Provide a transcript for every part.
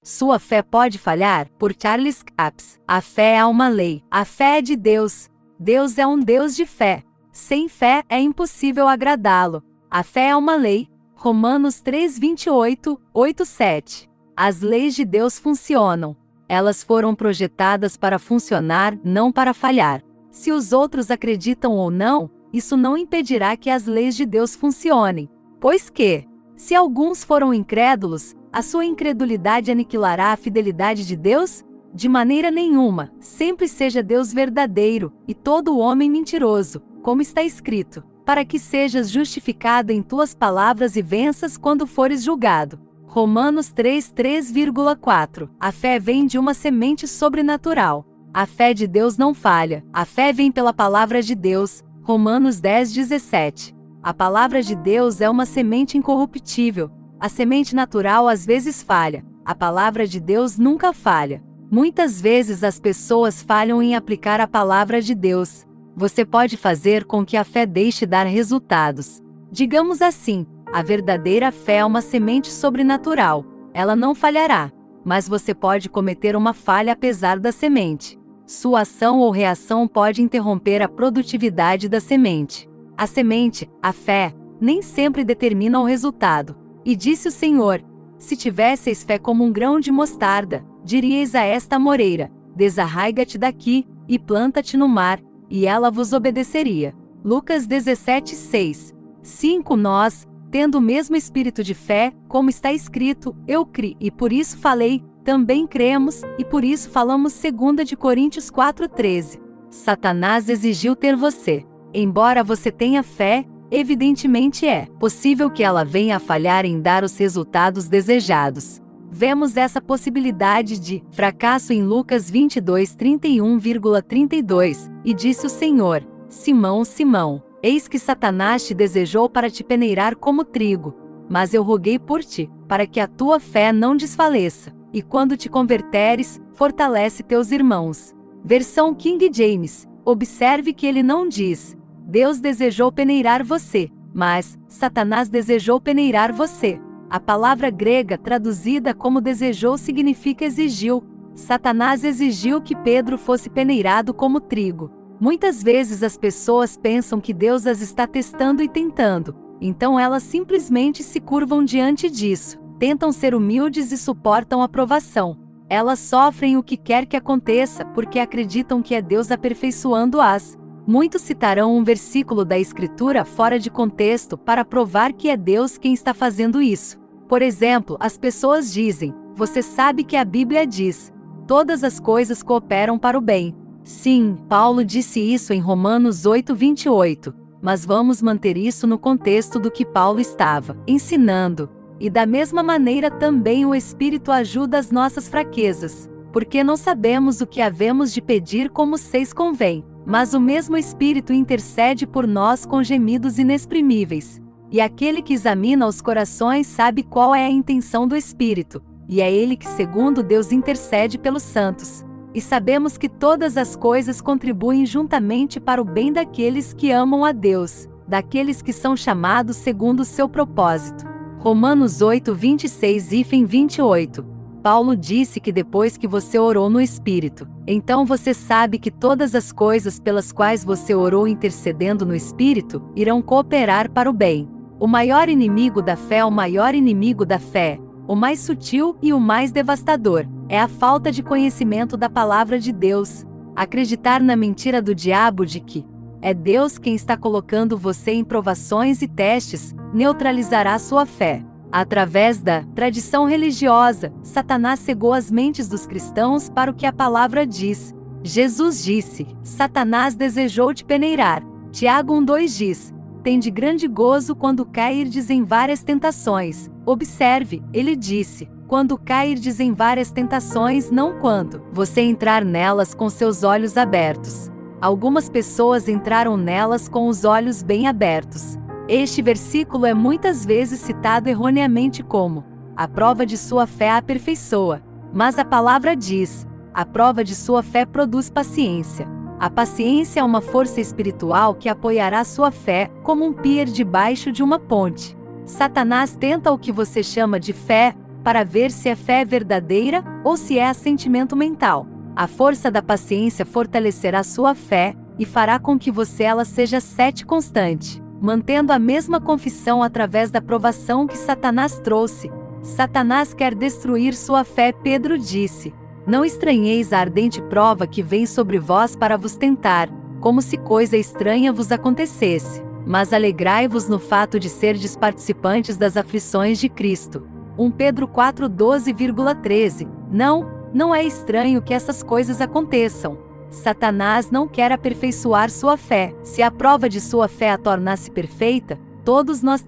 Sua fé pode falhar? Por Charles Capps. A fé é uma lei. A fé é de Deus. Deus é um Deus de fé. Sem fé é impossível agradá-lo. A fé é uma lei. Romanos 3:28, 8:7. As leis de Deus funcionam. Elas foram projetadas para funcionar, não para falhar. Se os outros acreditam ou não, isso não impedirá que as leis de Deus funcionem. Pois que, se alguns foram incrédulos, a sua incredulidade aniquilará a fidelidade de Deus? De maneira nenhuma. Sempre seja Deus verdadeiro, e todo homem mentiroso, como está escrito, para que sejas justificado em tuas palavras e venças quando fores julgado. Romanos 3:4. A fé vem de uma semente sobrenatural. A fé de Deus não falha. A fé vem pela palavra de Deus. Romanos 10:17. A palavra de Deus é uma semente incorruptível. A semente natural às vezes falha. A palavra de Deus nunca falha. Muitas vezes as pessoas falham em aplicar a palavra de Deus. Você pode fazer com que a fé deixe dar resultados. Digamos assim, a verdadeira fé é uma semente sobrenatural. Ela não falhará, mas você pode cometer uma falha apesar da semente. Sua ação ou reação pode interromper a produtividade da semente. A semente, a fé, nem sempre determina o resultado. E disse o Senhor: se tivesseis fé como um grão de mostarda, diríeis a esta amoreira: desarraiga-te daqui, e planta-te no mar, e ela vos obedeceria. Lucas 17:6. 5. Nós, tendo o mesmo espírito de fé, como está escrito, eu criei, e por isso falei, também cremos, e por isso falamos. 2 Coríntios 4:13. Satanás exigiu ter você. Embora você tenha fé, evidentemente é possível que ela venha a falhar em dar os resultados desejados. Vemos essa possibilidade de fracasso em Lucas 22:31,32, e disse o Senhor: Simão, Simão, eis que Satanás te desejou para te peneirar como trigo, mas eu roguei por ti, para que a tua fé não desfaleça, e quando te converteres, fortalece teus irmãos. Versão King James. Observe que ele não diz: Deus desejou peneirar você, mas Satanás desejou peneirar você. A palavra grega traduzida como desejou significa exigiu. Satanás exigiu que Pedro fosse peneirado como trigo. Muitas vezes as pessoas pensam que Deus as está testando e tentando, então elas simplesmente se curvam diante disso, tentam ser humildes e suportam a provação. Elas sofrem o que quer que aconteça porque acreditam que é Deus aperfeiçoando-as. Muitos citarão um versículo da Escritura fora de contexto para provar que é Deus quem está fazendo isso. Por exemplo, as pessoas dizem: você sabe que a Bíblia diz, todas as coisas cooperam para o bem. Sim, Paulo disse isso em Romanos 8:28, mas vamos manter isso no contexto do que Paulo estava ensinando. E da mesma maneira também o Espírito ajuda as nossas fraquezas, porque não sabemos o que havemos de pedir como seis convém, mas o mesmo Espírito intercede por nós com gemidos inexprimíveis. E aquele que examina os corações sabe qual é a intenção do Espírito, e é ele que, segundo Deus, intercede pelos santos. E sabemos que todas as coisas contribuem juntamente para o bem daqueles que amam a Deus, daqueles que são chamados segundo o seu propósito. Romanos 8:26-28. Paulo disse que depois que você orou no Espírito, então você sabe que todas as coisas pelas quais você orou intercedendo no Espírito, irão cooperar para o bem. O maior inimigo da fé é o maior inimigo da fé, o mais sutil e o mais devastador, é a falta de conhecimento da palavra de Deus. Acreditar na mentira do diabo de que é Deus quem está colocando você em provações e testes, neutralizará sua fé. Através da tradição religiosa, Satanás cegou as mentes dos cristãos para o que a palavra diz. Jesus disse: Satanás desejou te peneirar. Tiago 1:2 diz: tende grande gozo quando cairdes em várias tentações. Observe, ele disse: quando cairdes em várias tentações, não quando você entrar nelas com seus olhos abertos. Algumas pessoas entraram nelas com os olhos bem abertos. Este versículo é muitas vezes citado erroneamente como: a prova de sua fé a aperfeiçoa. Mas a palavra diz: a prova de sua fé produz paciência. A paciência é uma força espiritual que apoiará sua fé, como um pier debaixo de uma ponte. Satanás tenta o que você chama de fé, para ver se a fé é verdadeira ou se é assentimento mental. A força da paciência fortalecerá sua fé e fará com que ela seja constante, mantendo a mesma confissão através da provação que Satanás trouxe. Satanás quer destruir sua fé, Pedro disse. Não estranheis a ardente prova que vem sobre vós para vos tentar, como se coisa estranha vos acontecesse. Mas alegrai-vos no fato de serdes participantes das aflições de Cristo. 1 Pedro 4:12-13. Não é estranho que essas coisas aconteçam. Satanás não quer aperfeiçoar sua fé. Se a prova de sua fé a tornasse perfeita, todos nós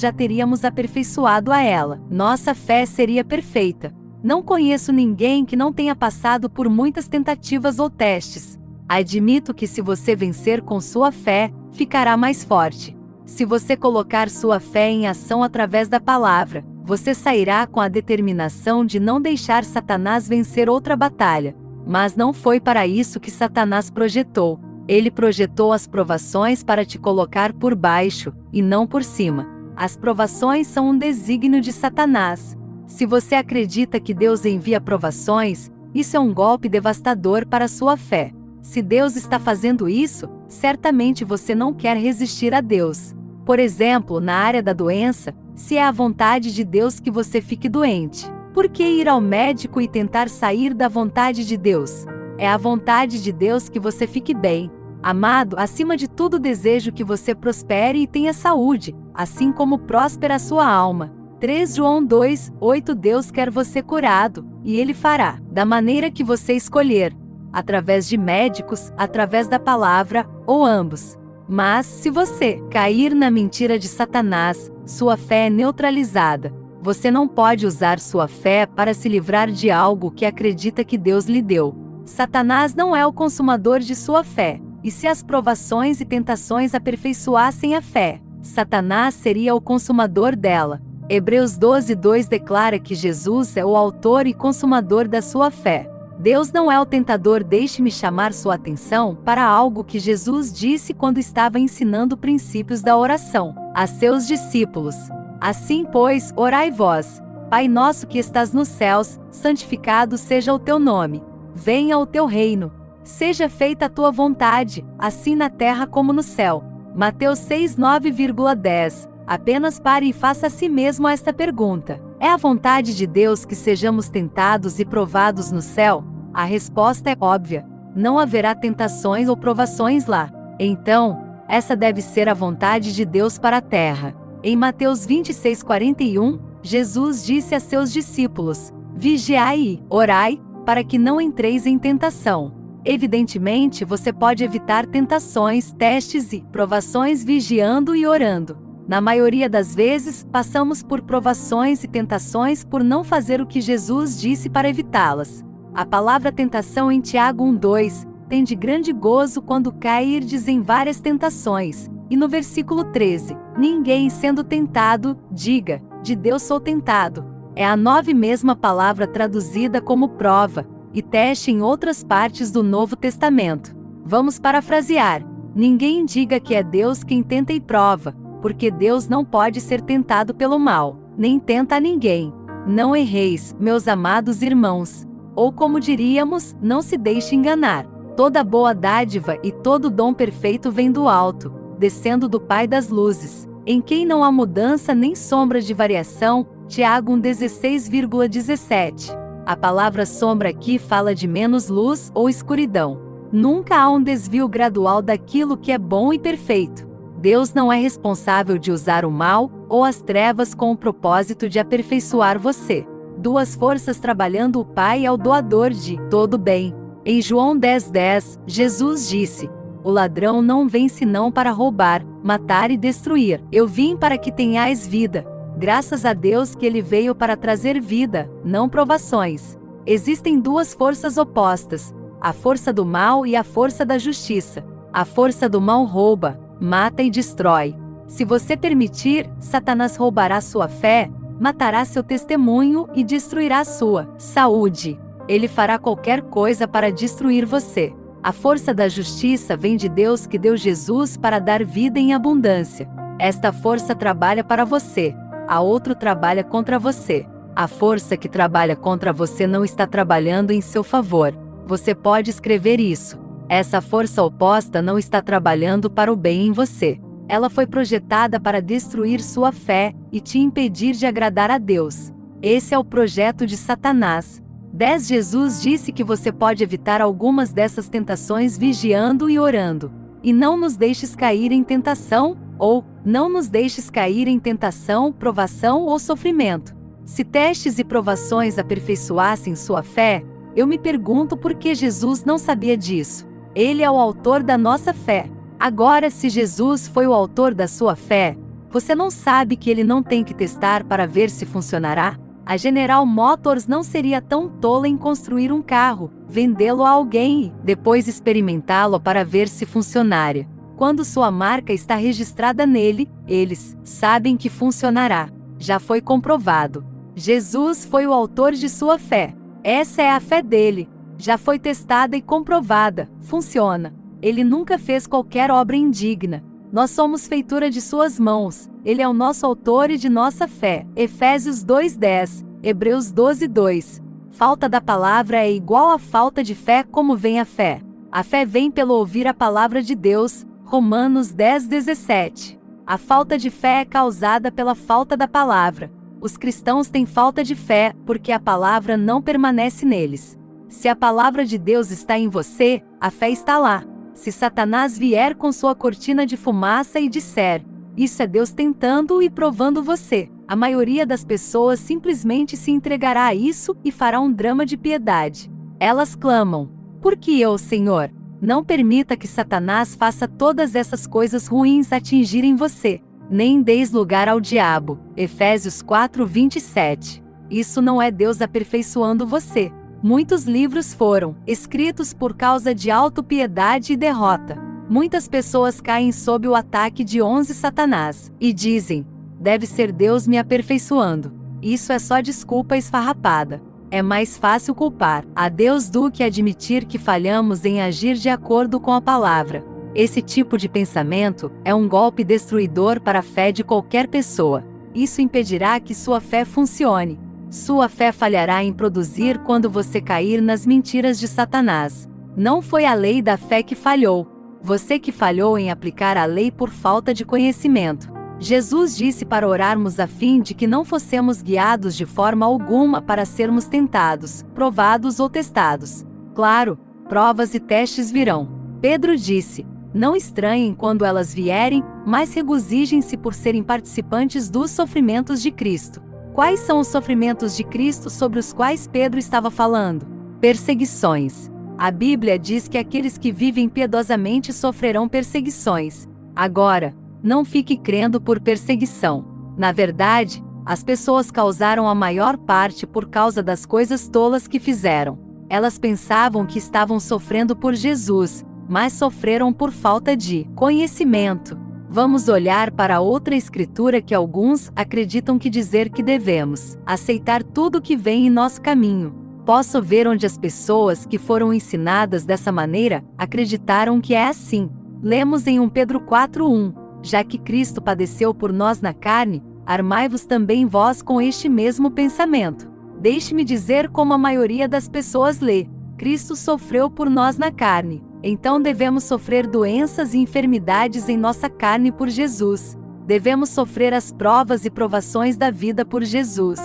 já teríamos aperfeiçoado a ela. Nossa fé seria perfeita. Não conheço ninguém que não tenha passado por muitas tentativas ou testes. Admito que se você vencer com sua fé, ficará mais forte. Se você colocar sua fé em ação através da palavra, você sairá com a determinação de não deixar Satanás vencer outra batalha. Mas não foi para isso que Satanás projetou. Ele projetou as provações para te colocar por baixo, e não por cima. As provações são um desígnio de Satanás. Se você acredita que Deus envia provações, isso é um golpe devastador para sua fé. Se Deus está fazendo isso, certamente você não quer resistir a Deus. Por exemplo, na área da doença, se é a vontade de Deus que você fique doente, por que ir ao médico e tentar sair da vontade de Deus? É a vontade de Deus que você fique bem. Amado, acima de tudo desejo que você prospere e tenha saúde, assim como próspera a sua alma. 3 João 2:8. Deus quer você curado, e Ele fará, da maneira que você escolher, através de médicos, através da palavra, ou ambos. Mas, se você cair na mentira de Satanás, sua fé é neutralizada. Você não pode usar sua fé para se livrar de algo que acredita que Deus lhe deu. Satanás não é o consumador de sua fé, e se as provações e tentações aperfeiçoassem a fé, Satanás seria o consumador dela. Hebreus 12:2 declara que Jesus é o autor e consumador da sua fé. Deus não é o tentador. Deixe-me chamar sua atenção para algo que Jesus disse quando estava ensinando princípios da oração a seus discípulos. Assim, pois, orai vós: Pai nosso que estás nos céus, santificado seja o teu nome. Venha o teu reino. Seja feita a tua vontade, assim na terra como no céu. Mateus 6:9-10. Apenas pare e faça a si mesmo esta pergunta: é a vontade de Deus que sejamos tentados e provados no céu? A resposta é óbvia: não haverá tentações ou provações lá. Então, essa deve ser a vontade de Deus para a terra. Em Mateus 26:41, Jesus disse a seus discípulos: vigiai e orai, para que não entreis em tentação. Evidentemente, você pode evitar tentações, testes e provações vigiando e orando. Na maioria das vezes, passamos por provações e tentações por não fazer o que Jesus disse para evitá-las. A palavra tentação em Tiago 1:2, tem de grande gozo quando cairdes em várias tentações. E no versículo 13, ninguém sendo tentado, diga, de Deus sou tentado. É a mesma palavra traduzida como prova e teste em outras partes do Novo Testamento. Vamos parafrasear: ninguém diga que é Deus quem tenta e prova, porque Deus não pode ser tentado pelo mal, nem tenta a ninguém. Não erreis, meus amados irmãos. Ou como diríamos, não se deixe enganar. Toda boa dádiva e todo dom perfeito vem do alto, descendo do Pai das luzes, em quem não há mudança nem sombra de variação. Tiago 1:16-17. A palavra sombra aqui fala de menos luz ou escuridão. Nunca há um desvio gradual daquilo que é bom e perfeito. Deus não é responsável de usar o mal ou as trevas com o propósito de aperfeiçoar você. Duas forças trabalhando: o Pai é o doador de todo bem. Em João 10:10, Jesus disse: o ladrão não vem senão para roubar, matar e destruir. Eu vim para que tenhais vida. Graças a Deus que ele veio para trazer vida, não provações. Existem duas forças opostas: a força do mal e a força da justiça. A força do mal rouba, mata e destrói. Se você permitir, Satanás roubará sua fé, matará seu testemunho e destruirá sua saúde. Ele fará qualquer coisa para destruir você. A força da justiça vem de Deus, que deu Jesus para dar vida em abundância. Esta força trabalha para você, a outra trabalha contra você. A força que trabalha contra você não está trabalhando em seu favor. Você pode escrever isso. Essa força oposta não está trabalhando para o bem em você. Ela foi projetada para destruir sua fé e te impedir de agradar a Deus. Esse é o projeto de Satanás. 10. Jesus disse que você pode evitar algumas dessas tentações vigiando e orando. E não nos deixes cair em tentação, ou não nos deixes cair em tentação, provação ou sofrimento. Se testes e provações aperfeiçoassem sua fé, eu me pergunto por que Jesus não sabia disso. Ele é o autor da nossa fé. Agora, se Jesus foi o autor da sua fé, você não sabe que ele não tem que testar para ver se funcionará? A General Motors não seria tão tola em construir um carro, vendê-lo a alguém e depois experimentá-lo para ver se funcionaria. Quando sua marca está registrada nele, eles sabem que funcionará. Já foi comprovado. Jesus foi o autor de sua fé. Essa é a fé dele. Já foi testada e comprovada. Funciona. Ele nunca fez qualquer obra indigna. Nós somos feitura de suas mãos. Ele é o nosso autor e de nossa fé. Efésios 2:10, Hebreus 12:2. Falta da palavra é igual a falta de fé. Como vem a fé? A fé vem pelo ouvir a palavra de Deus. Romanos 10:17. A falta de fé é causada pela falta da palavra. Os cristãos têm falta de fé porque a palavra não permanece neles. Se a palavra de Deus está em você, a fé está lá. Se Satanás vier com sua cortina de fumaça e disser, isso é Deus tentando e provando você, a maioria das pessoas simplesmente se entregará a isso e fará um drama de piedade. Elas clamam, por que eu, Senhor? Não permita que Satanás faça todas essas coisas ruins atingirem você. Nem deis lugar ao diabo. Efésios 4:27. Isso não é Deus aperfeiçoando você. Muitos livros foram escritos por causa de autopiedade e derrota. Muitas pessoas caem sob o ataque de 11 Satanás e dizem, deve ser Deus me aperfeiçoando. Isso é só desculpa esfarrapada. É mais fácil culpar a Deus do que admitir que falhamos em agir de acordo com a palavra. Esse tipo de pensamento é um golpe destruidor para a fé de qualquer pessoa. Isso impedirá que sua fé funcione. Sua fé falhará em produzir quando você cair nas mentiras de Satanás. Não foi a lei da fé que falhou. Você que falhou em aplicar a lei por falta de conhecimento. Jesus disse para orarmos a fim de que não fossemos guiados de forma alguma para sermos tentados, provados ou testados. Claro, provas e testes virão. Pedro disse, não estranhem quando elas vierem, mas regozijem-se por serem participantes dos sofrimentos de Cristo. Quais são os sofrimentos de Cristo sobre os quais Pedro estava falando? Perseguições. A Bíblia diz que aqueles que vivem piedosamente sofrerão perseguições. Agora, não fique crendo por perseguição. Na verdade, as pessoas causaram a maior parte por causa das coisas tolas que fizeram. Elas pensavam que estavam sofrendo por Jesus, mas sofreram por falta de conhecimento. Vamos olhar para outra escritura que alguns acreditam que dizer que devemos aceitar tudo que vem em nosso caminho. Posso ver onde as pessoas que foram ensinadas dessa maneira acreditaram que é assim. Lemos em 1 Pedro 4:1, já que Cristo padeceu por nós na carne, armai-vos também vós com este mesmo pensamento. Deixe-me dizer como a maioria das pessoas lê. Cristo sofreu por nós na carne. Então devemos sofrer doenças e enfermidades em nossa carne por Jesus. Devemos sofrer as provas e provações da vida por Jesus.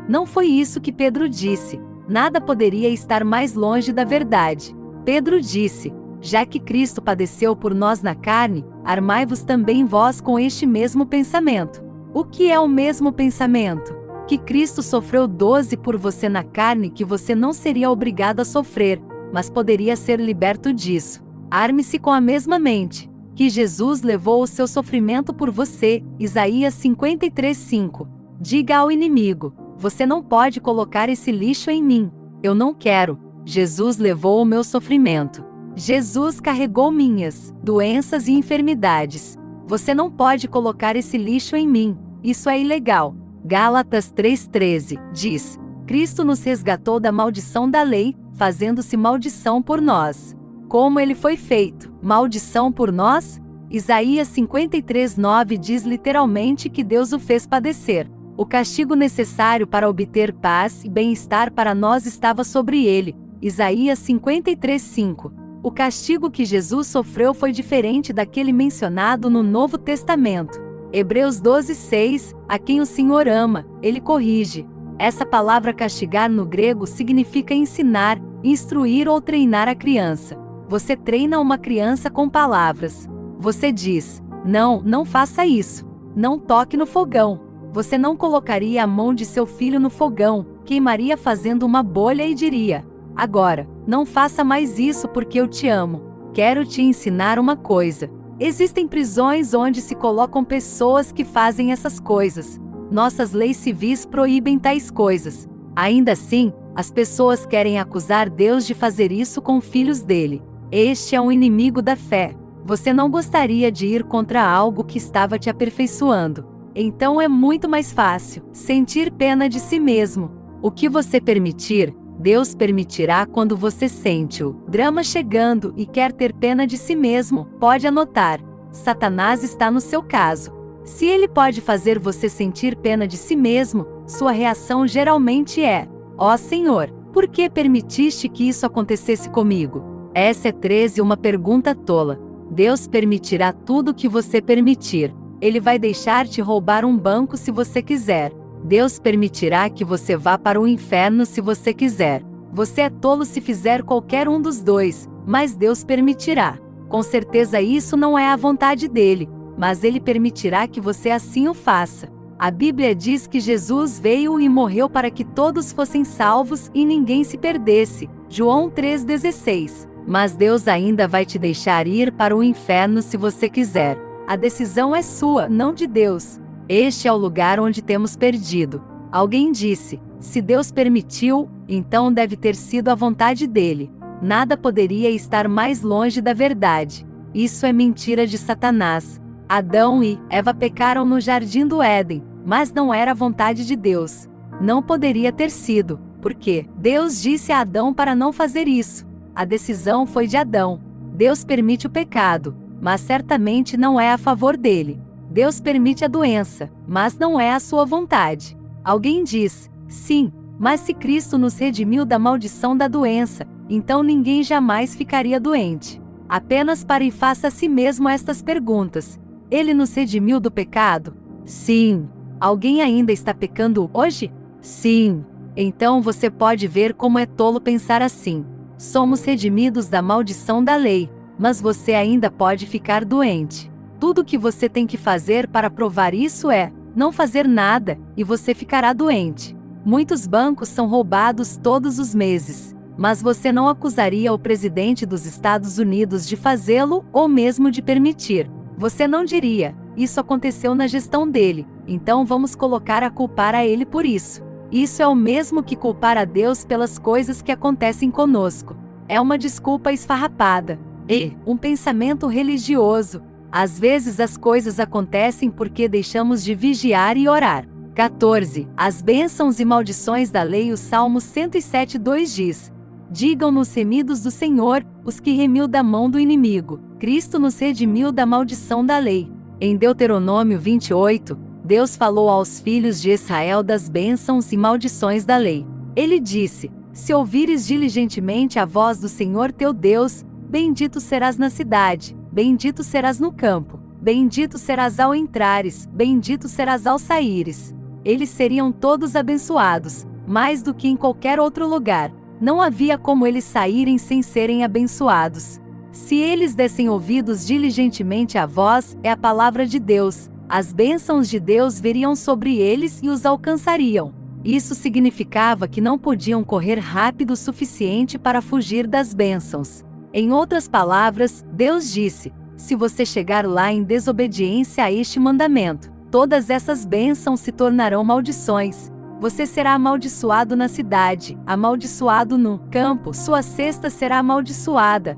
Não foi isso que Pedro disse. Nada poderia estar mais longe da verdade. Pedro disse, já que Cristo padeceu por nós na carne, armai-vos também vós com este mesmo pensamento. O que é o mesmo pensamento? Que Cristo sofreu 12 por você na carne que você não seria obrigado a sofrer, mas poderia ser liberto disso. Arme-se com a mesma mente. Que Jesus levou o seu sofrimento por você, Isaías 53:5. Diga ao inimigo, você não pode colocar esse lixo em mim. Eu não quero. Jesus levou o meu sofrimento. Jesus carregou minhas doenças e enfermidades. Você não pode colocar esse lixo em mim. Isso é ilegal. Gálatas 3:13 diz, Cristo nos resgatou da maldição da lei, fazendo-se maldição por nós. Como ele foi feito? Maldição por nós? Isaías 53:9 diz literalmente que Deus o fez padecer. O castigo necessário para obter paz e bem-estar para nós estava sobre ele. Isaías 53:5. O castigo que Jesus sofreu foi diferente daquele mencionado no Novo Testamento. Hebreus 12:6. A quem o Senhor ama, ele corrige. Essa palavra castigar no grego significa ensinar, instruir ou treinar a criança. Você treina uma criança com palavras. Você diz: não, não faça isso. Não toque no fogão. Você não colocaria a mão de seu filho no fogão, queimaria fazendo uma bolha e diria: agora, não faça mais isso porque eu te amo. Quero te ensinar uma coisa. Existem prisões onde se colocam pessoas que fazem essas coisas. Nossas leis civis proíbem tais coisas. Ainda assim, as pessoas querem acusar Deus de fazer isso com filhos dele. Este é um inimigo da fé. Você não gostaria de ir contra algo que estava te aperfeiçoando. Então é muito mais fácil sentir pena de si mesmo. O que você permitir, Deus permitirá quando você sente o drama chegando e quer ter pena de si mesmo. Pode anotar: Satanás está no seu caso. Se ele pode fazer você sentir pena de si mesmo, sua reação geralmente é: ó Senhor, por que permitiste que isso acontecesse comigo? Essa é 13 uma pergunta tola. Deus permitirá tudo o que você permitir. Ele vai deixar te roubar um banco se você quiser. Deus permitirá que você vá para o inferno se você quiser. Você é tolo se fizer qualquer um dos dois, mas Deus permitirá. Com certeza isso não é a vontade dele, mas ele permitirá que você assim o faça. A Bíblia diz que Jesus veio e morreu para que todos fossem salvos e ninguém se perdesse. João 3,16. Mas Deus ainda vai te deixar ir para o inferno se você quiser. A decisão é sua, não de Deus. Este é o lugar onde temos perdido. Alguém disse: se Deus permitiu, então deve ter sido a vontade dele. Nada poderia estar mais longe da verdade. Isso é mentira de Satanás. Adão e Eva pecaram no jardim do Éden, mas não era a vontade de Deus. Não poderia ter sido, porque Deus disse a Adão para não fazer isso. A decisão foi de Adão. Deus permite o pecado, mas certamente não é a favor dele. Deus permite a doença, mas não é a sua vontade. Alguém diz: sim, mas se Cristo nos redimiu da maldição da doença, então ninguém jamais ficaria doente. Apenas pare e faça a si mesmo estas perguntas: ele nos redimiu do pecado? Sim. Alguém ainda está pecando hoje? Sim. Então você pode ver como é tolo pensar assim. Somos redimidos da maldição da lei, mas você ainda pode ficar doente. Tudo o que você tem que fazer para provar isso é não fazer nada, e você ficará doente. Muitos bancos são roubados todos os meses, mas você não acusaria o presidente dos Estados Unidos de fazê-lo ou mesmo de permitir. Você não diria: isso aconteceu na gestão dele, então vamos colocar a culpar a ele por isso. Isso é o mesmo que culpar a Deus pelas coisas que acontecem conosco. É uma desculpa esfarrapada. E um pensamento religioso. Às vezes as coisas acontecem porque deixamos de vigiar e orar. 14. As bênçãos e maldições da lei. O Salmo 107:2 diz: digam nos remidos do Senhor, os que remiu da mão do inimigo. Cristo nos redimiu da maldição da lei. Em Deuteronômio 28, Deus falou aos filhos de Israel das bênçãos e maldições da lei. Ele disse: se ouvires diligentemente a voz do Senhor teu Deus, bendito serás na cidade, bendito serás no campo, bendito serás ao entrares, bendito serás ao saíres. Eles seriam todos abençoados, mais do que em qualquer outro lugar. Não havia como eles saírem sem serem abençoados. Se eles dessem ouvidos diligentemente à voz, é a palavra de Deus, as bênçãos de Deus viriam sobre eles e os alcançariam. Isso significava que não podiam correr rápido o suficiente para fugir das bênçãos. Em outras palavras, Deus disse: se você chegar lá em desobediência a este mandamento, todas essas bênçãos se tornarão maldições. Você será amaldiçoado na cidade, amaldiçoado no campo, sua cesta será amaldiçoado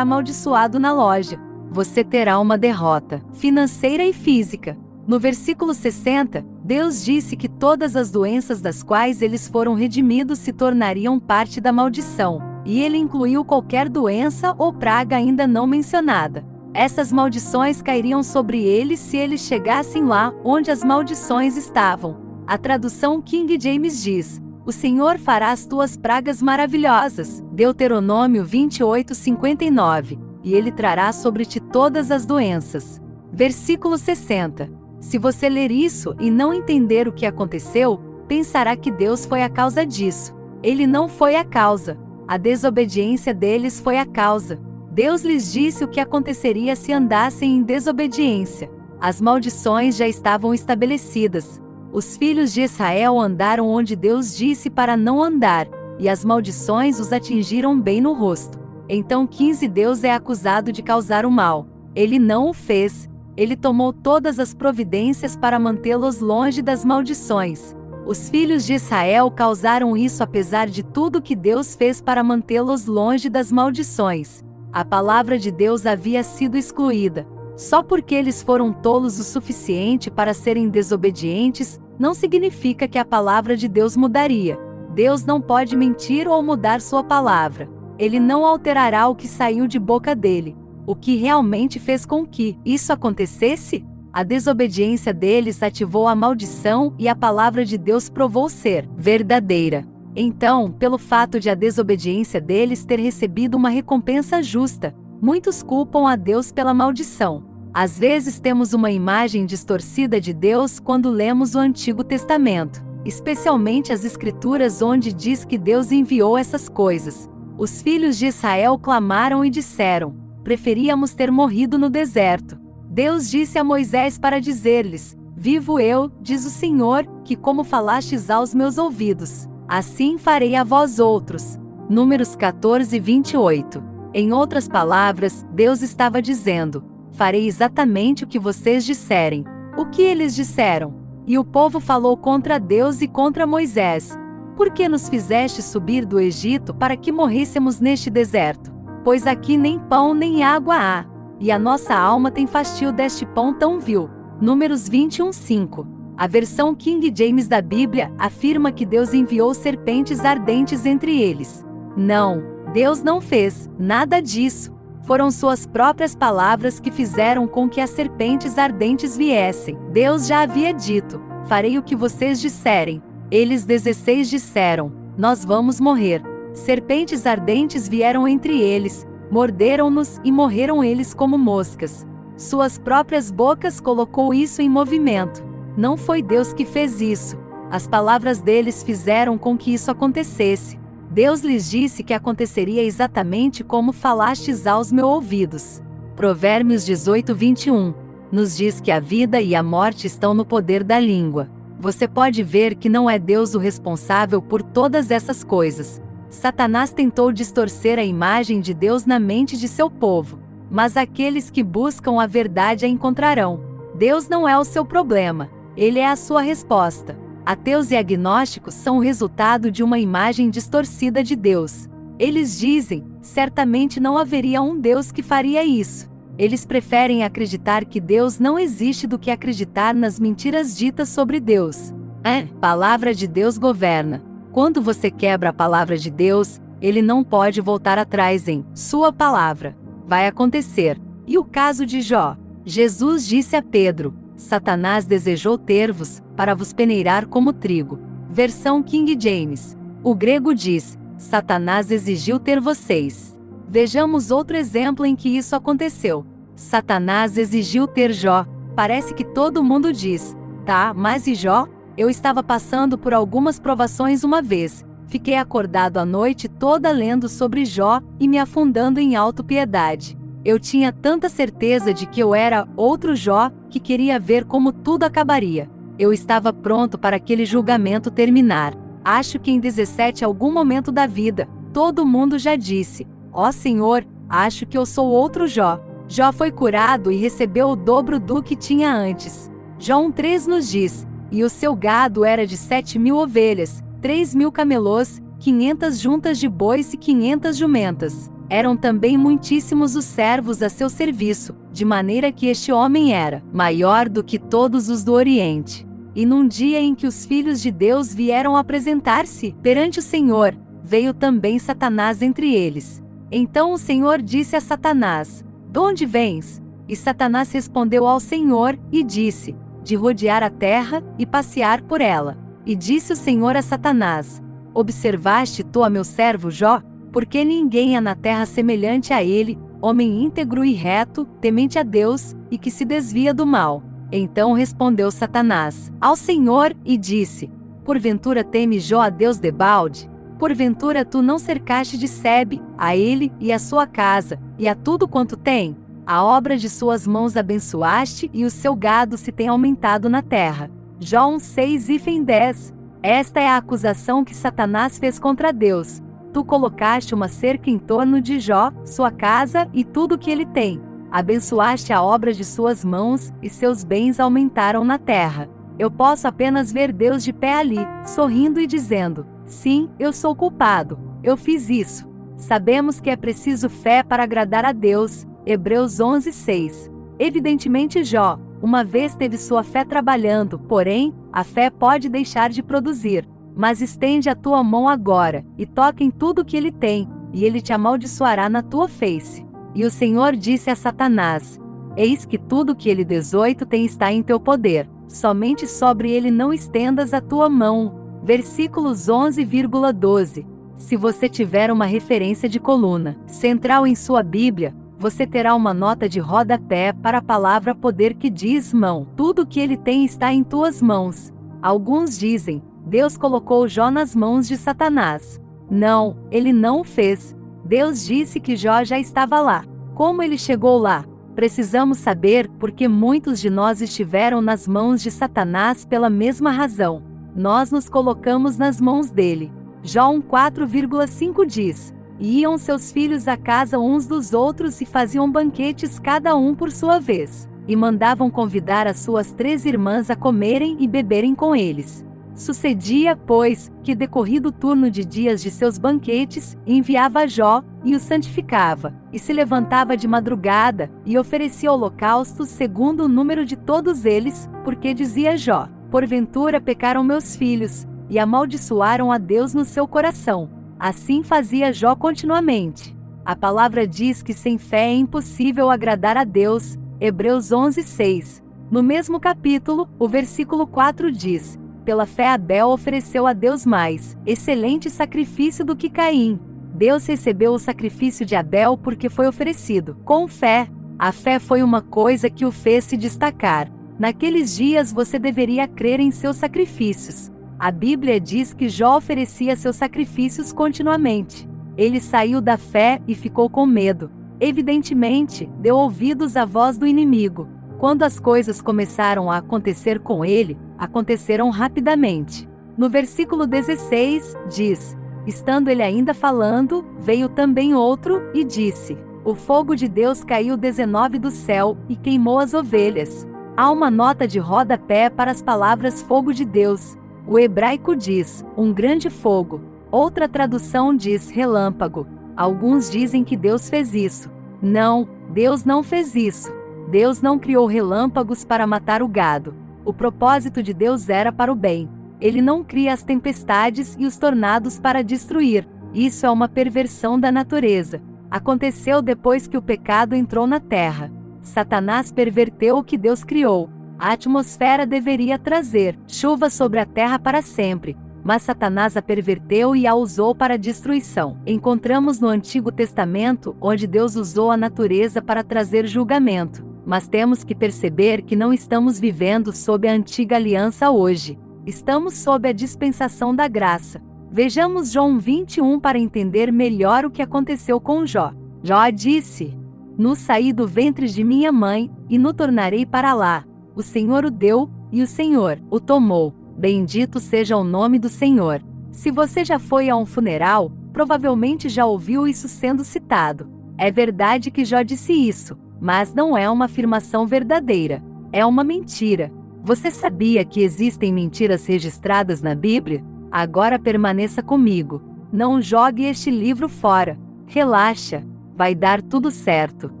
na loja. Você terá uma derrota financeira e física. No versículo 60, Deus disse que todas as doenças das quais eles foram redimidos se tornariam parte da maldição, e ele incluiu qualquer doença ou praga ainda não mencionada. Essas maldições cairiam sobre eles se eles chegassem lá onde as maldições estavam. A tradução King James diz: o Senhor fará as tuas pragas maravilhosas. Deuteronômio 28:59. E ele trará sobre ti todas as doenças. Versículo 60. Se você ler isso e não entender o que aconteceu, pensará que Deus foi a causa disso. Ele não foi a causa. A desobediência deles foi a causa. Deus lhes disse o que aconteceria se andassem em desobediência. As maldições já estavam estabelecidas. Os filhos de Israel andaram onde Deus disse para não andar, e as maldições os atingiram bem no rosto. Então Deus é acusado de causar o mal. Ele não o fez. Ele tomou todas as providências para mantê-los longe das maldições. Os filhos de Israel causaram isso apesar de tudo que Deus fez para mantê-los longe das maldições. A palavra de Deus havia sido excluída. Só porque eles foram tolos o suficiente para serem desobedientes, não significa que a palavra de Deus mudaria. Deus não pode mentir ou mudar sua palavra. Ele não alterará o que saiu de boca dele. O que realmente fez com que isso acontecesse? A desobediência deles ativou a maldição e a palavra de Deus provou ser verdadeira. Então, pelo fato de a desobediência deles ter recebido uma recompensa justa, muitos culpam a Deus pela maldição. Às vezes temos uma imagem distorcida de Deus quando lemos o Antigo Testamento, especialmente as Escrituras onde diz que Deus enviou essas coisas. Os filhos de Israel clamaram e disseram: preferíamos ter morrido no deserto. Deus disse a Moisés para dizer-lhes: vivo eu, diz o Senhor, que como falastes aos meus ouvidos, assim farei a vós outros. Números 14:28. Em outras palavras, Deus estava dizendo: farei exatamente o que vocês disserem. O que eles disseram? E o povo falou contra Deus e contra Moisés: por que nos fizeste subir do Egito para que morrêssemos neste deserto? Pois aqui nem pão nem água há, e a nossa alma tem fastio deste pão tão vil. Números 21:5. A versão King James da Bíblia afirma que Deus enviou serpentes ardentes entre eles. Não, Deus não fez nada disso. Foram suas próprias palavras que fizeram com que as serpentes ardentes viessem. Deus já havia dito: farei o que vocês disserem. Eles 16 disseram: nós vamos morrer. Serpentes ardentes vieram entre eles, morderam-nos e morreram eles como moscas. Suas próprias bocas colocou isso em movimento. Não foi Deus que fez isso. As palavras deles fizeram com que isso acontecesse. Deus lhes disse que aconteceria exatamente como falastes aos meus ouvidos. Provérbios 18:21 nos diz que a vida e a morte estão no poder da língua. Você pode ver que não é Deus o responsável por todas essas coisas. Satanás tentou distorcer a imagem de Deus na mente de seu povo, mas aqueles que buscam a verdade a encontrarão. Deus não é o seu problema, ele é a sua resposta. Ateus e agnósticos são o resultado de uma imagem distorcida de Deus. Eles dizem: certamente não haveria um Deus que faria isso. Eles preferem acreditar que Deus não existe do que acreditar nas mentiras ditas sobre Deus. A palavra de Deus governa. Quando você quebra a palavra de Deus, ele não pode voltar atrás em sua palavra. Vai acontecer. E o caso de Jó? Jesus disse a Pedro: Satanás desejou ter-vos, para vos peneirar como trigo. Versão King James. O grego diz: Satanás exigiu ter vocês. Vejamos outro exemplo em que isso aconteceu. Satanás exigiu ter Jó. Parece que todo mundo diz: tá, mas e Jó? Eu estava passando por algumas provações uma vez. Fiquei acordado a noite toda lendo sobre Jó e me afundando em autopiedade. Eu tinha tanta certeza de que eu era outro Jó, que queria ver como tudo acabaria. Eu estava pronto para aquele julgamento terminar. Acho que em 17 algum momento da vida, todo mundo já disse: ó Senhor, acho que eu sou outro Jó. Jó foi curado e recebeu o dobro do que tinha antes. Jó 1:3 nos diz: e o seu gado era de 7.000 ovelhas, 3.000 camelôs, 500 juntas de bois e 500 jumentas. Eram também muitíssimos os servos a seu serviço, de maneira que este homem era maior do que todos os do Oriente. E num dia em que os filhos de Deus vieram apresentar-se perante o Senhor, veio também Satanás entre eles. Então o Senhor disse a Satanás: de onde vens? E Satanás respondeu ao Senhor, e disse: de rodear a terra e passear por ela. E disse o Senhor a Satanás: Observaste tu a meu servo Jó? Porque ninguém há na terra semelhante a ele, homem íntegro e reto, temente a Deus, e que se desvia do mal. Então respondeu Satanás ao Senhor, e disse: Porventura teme Jó a Deus debalde? Porventura tu não cercaste de sebe a ele e a sua casa, e a tudo quanto tem? A obra de suas mãos abençoaste, e o seu gado se tem aumentado na terra. Jó 1:6-10. Esta é a acusação que Satanás fez contra Deus. Tu colocaste uma cerca em torno de Jó, sua casa e tudo o que ele tem. Abençoaste a obra de suas mãos, e seus bens aumentaram na terra. Eu posso apenas ver Deus de pé ali, sorrindo e dizendo: sim, eu sou culpado, eu fiz isso. Sabemos que é preciso fé para agradar a Deus. Hebreus 11:6. Evidentemente Jó, uma vez teve sua fé trabalhando, porém, a fé pode deixar de produzir. Mas estende a tua mão agora, e toca em tudo que ele tem, e ele te amaldiçoará na tua face. E o Senhor disse a Satanás: Eis que tudo que ele 18 tem está em teu poder, somente sobre ele não estendas a tua mão. Versículos 11,12. Se você tiver uma referência de coluna central em sua Bíblia, você terá uma nota de rodapé para a palavra poder que diz mão. Tudo que ele tem está em tuas mãos. Alguns dizem: Deus colocou Jó nas mãos de Satanás. Não, ele não o fez. Deus disse que Jó já estava lá. Como ele chegou lá? Precisamos saber, porque muitos de nós estiveram nas mãos de Satanás pela mesma razão. Nós nos colocamos nas mãos dele. Jó 1:4-5 diz: E iam seus filhos à casa uns dos outros e faziam banquetes cada um por sua vez, e mandavam convidar as suas 3 irmãs a comerem e beberem com eles. Sucedia, pois, que decorrido o turno de dias de seus banquetes, enviava Jó, e o santificava, e se levantava de madrugada, e oferecia holocaustos segundo o número de todos eles, porque dizia Jó: Porventura pecaram meus filhos, e amaldiçoaram a Deus no seu coração. Assim fazia Jó continuamente. A palavra diz que sem fé é impossível agradar a Deus. Hebreus 11:6. No mesmo capítulo, o versículo 4 diz: Pela fé Abel ofereceu a Deus mais excelente sacrifício do que Caim. Deus recebeu o sacrifício de Abel porque foi oferecido com fé. A fé foi uma coisa que o fez se destacar. Naqueles dias você deveria crer em seus sacrifícios. A Bíblia diz que Jó oferecia seus sacrifícios continuamente. Ele saiu da fé e ficou com medo. Evidentemente, deu ouvidos à voz do inimigo. Quando as coisas começaram a acontecer com ele, aconteceram rapidamente. No versículo 16, diz: Estando ele ainda falando, veio também outro, e disse: O fogo de Deus caiu 19 do céu, e queimou as ovelhas. Há uma nota de rodapé para as palavras fogo de Deus. O hebraico diz, um grande fogo. Outra tradução diz relâmpago. Alguns dizem que Deus fez isso. Não, Deus não fez isso. Deus não criou relâmpagos para matar o gado. O propósito de Deus era para o bem. Ele não cria as tempestades e os tornados para destruir. Isso é uma perversão da natureza. Aconteceu depois que o pecado entrou na terra. Satanás perverteu o que Deus criou. A atmosfera deveria trazer chuva sobre a terra para sempre, mas Satanás a perverteu e a usou para destruição. Encontramos no Antigo Testamento onde Deus usou a natureza para trazer julgamento, mas temos que perceber que não estamos vivendo sob a antiga aliança hoje. Estamos sob a dispensação da graça. Vejamos Jó 1:21 para entender melhor o que aconteceu com Jó. Jó disse: No saí do ventre de minha mãe, e no tornarei para lá. O Senhor o deu, e o Senhor o tomou. Bendito seja o nome do Senhor. Se você já foi a um funeral, provavelmente já ouviu isso sendo citado. É verdade que Jó disse isso, mas não é uma afirmação verdadeira. É uma mentira. Você sabia que existem mentiras registradas na Bíblia? Agora permaneça comigo. Não jogue este livro fora. Relaxa. Vai dar tudo certo.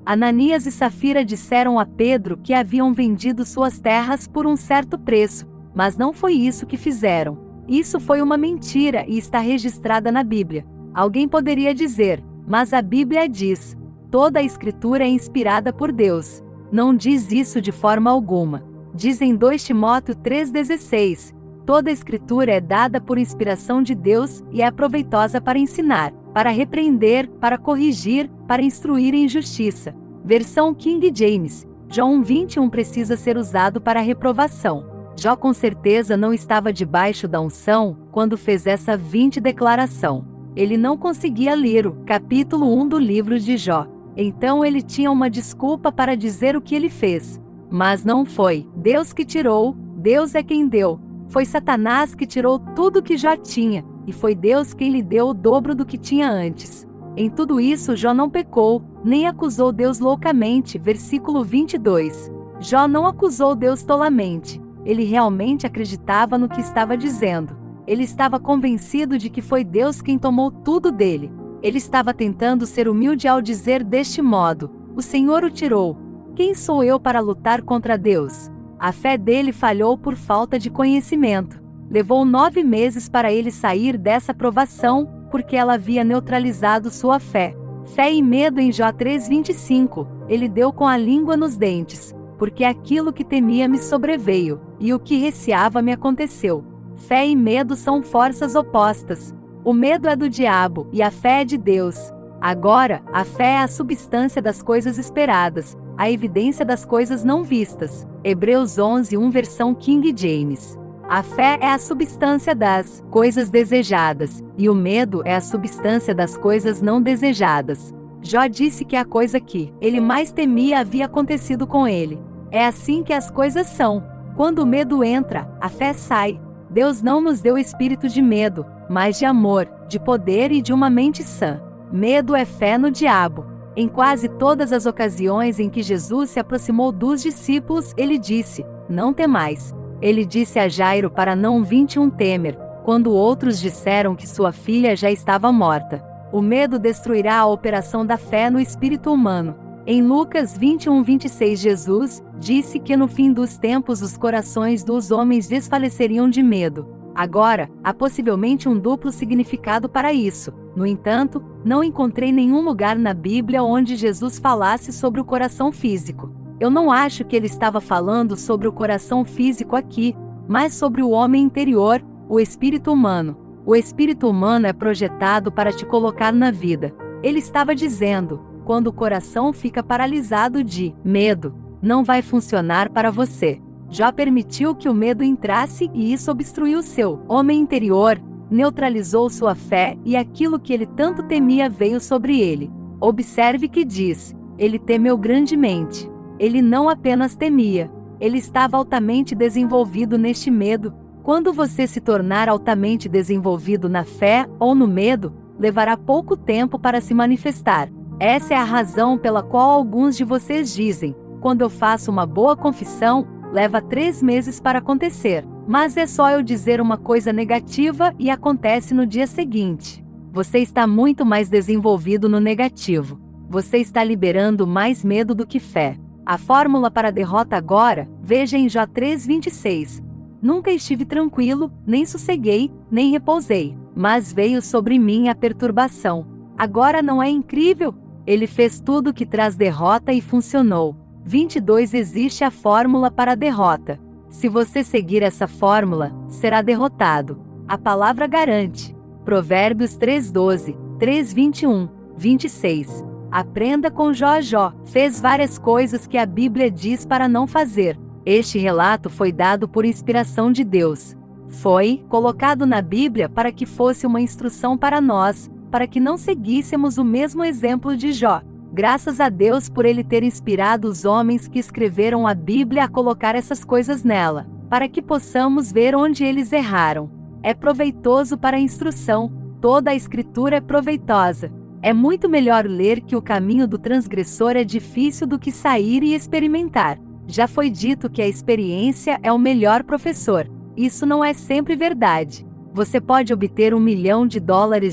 Ananias e Safira disseram a Pedro que haviam vendido suas terras por um certo preço, mas não foi isso que fizeram. Isso foi uma mentira e está registrada na Bíblia. Alguém poderia dizer, mas a Bíblia diz: toda a Escritura é inspirada por Deus. Não diz isso de forma alguma. Diz em 2 Timóteo 3,16, toda a Escritura é dada por inspiração de Deus e é proveitosa para ensinar, para repreender, para corrigir, para instruir em justiça. Versão King James, Jó 1:21 precisa ser usado para reprovação. Jó com certeza não estava debaixo da unção quando fez essa 20 declaração. Ele não conseguia ler o capítulo 1 do livro de Jó. Então ele tinha uma desculpa para dizer o que ele fez. Mas não foi Deus que tirou, Deus é quem deu. Foi Satanás que tirou tudo que Jó tinha, e foi Deus quem lhe deu o dobro do que tinha antes. Em tudo isso Jó não pecou, nem acusou Deus loucamente. Versículo 22. Jó não acusou Deus tolamente. Ele realmente acreditava no que estava dizendo. Ele estava convencido de que foi Deus quem tomou tudo dele. Ele estava tentando ser humilde ao dizer deste modo: o Senhor o tirou. Quem sou eu para lutar contra Deus? A fé dele falhou por falta de conhecimento. Levou 9 meses para ele sair dessa provação, porque ela havia neutralizado sua fé. Fé e medo em Jó 3:25, ele deu com a língua nos dentes, porque aquilo que temia me sobreveio, e o que receava me aconteceu. Fé e medo são forças opostas. O medo é do diabo, e a fé é de Deus. Agora, a fé é a substância das coisas esperadas, a evidência das coisas não vistas. Hebreus 11:1 versão King James. A fé é a substância das coisas desejadas, e o medo é a substância das coisas não desejadas. Jó disse que a coisa que ele mais temia havia acontecido com ele. É assim que as coisas são. Quando o medo entra, a fé sai. Deus não nos deu espírito de medo, mas de amor, de poder e de uma mente sã. Medo é fé no diabo. Em quase todas as ocasiões em que Jesus se aproximou dos discípulos, ele disse: não temais. Ele disse a Jairo para não 21 temer, quando outros disseram que sua filha já estava morta. O medo destruirá a operação da fé no espírito humano. Em Lucas 21:26 Jesus disse que no fim dos tempos os corações dos homens desfaleceriam de medo. Agora, há possivelmente um duplo significado para isso. No entanto, não encontrei nenhum lugar na Bíblia onde Jesus falasse sobre o coração físico. Eu não acho que ele estava falando sobre o coração físico aqui, mas sobre o homem interior, o espírito humano. O espírito humano é projetado para te colocar na vida. Ele estava dizendo: quando o coração fica paralisado de medo, não vai funcionar para você. Jó permitiu que o medo entrasse e isso obstruiu seu homem interior, neutralizou sua fé e aquilo que ele tanto temia veio sobre ele. Observe que diz: ele temeu grandemente. Ele não apenas temia, ele estava altamente desenvolvido neste medo. Quando você se tornar altamente desenvolvido na fé ou no medo, levará pouco tempo para se manifestar. Essa é a razão pela qual alguns de vocês dizem: quando eu faço uma boa confissão, leva 3 meses para acontecer. Mas é só eu dizer uma coisa negativa e acontece no dia seguinte. Você está muito mais desenvolvido no negativo. Você está liberando mais medo do que fé. A fórmula para a derrota agora, veja em Jó 3:26. Nunca estive tranquilo, nem sosseguei, nem repousei, mas veio sobre mim a perturbação. Agora não é incrível? Ele fez tudo que traz derrota e funcionou. 22 Existe a fórmula para a derrota. Se você seguir essa fórmula, será derrotado. A palavra garante. Provérbios 3:12, 3:21, 26. Aprenda com Jó. Jó fez várias coisas que a Bíblia diz para não fazer. Este relato foi dado por inspiração de Deus. Foi colocado na Bíblia para que fosse uma instrução para nós, para que não seguíssemos o mesmo exemplo de Jó. Graças a Deus por ele ter inspirado os homens que escreveram a Bíblia a colocar essas coisas nela, para que possamos ver onde eles erraram. É proveitoso para a instrução. Toda a Escritura é proveitosa. É muito melhor ler que o caminho do transgressor é difícil do que sair e experimentar. Já foi dito que a experiência é o melhor professor. Isso não é sempre verdade. Você pode obter $1 milhão de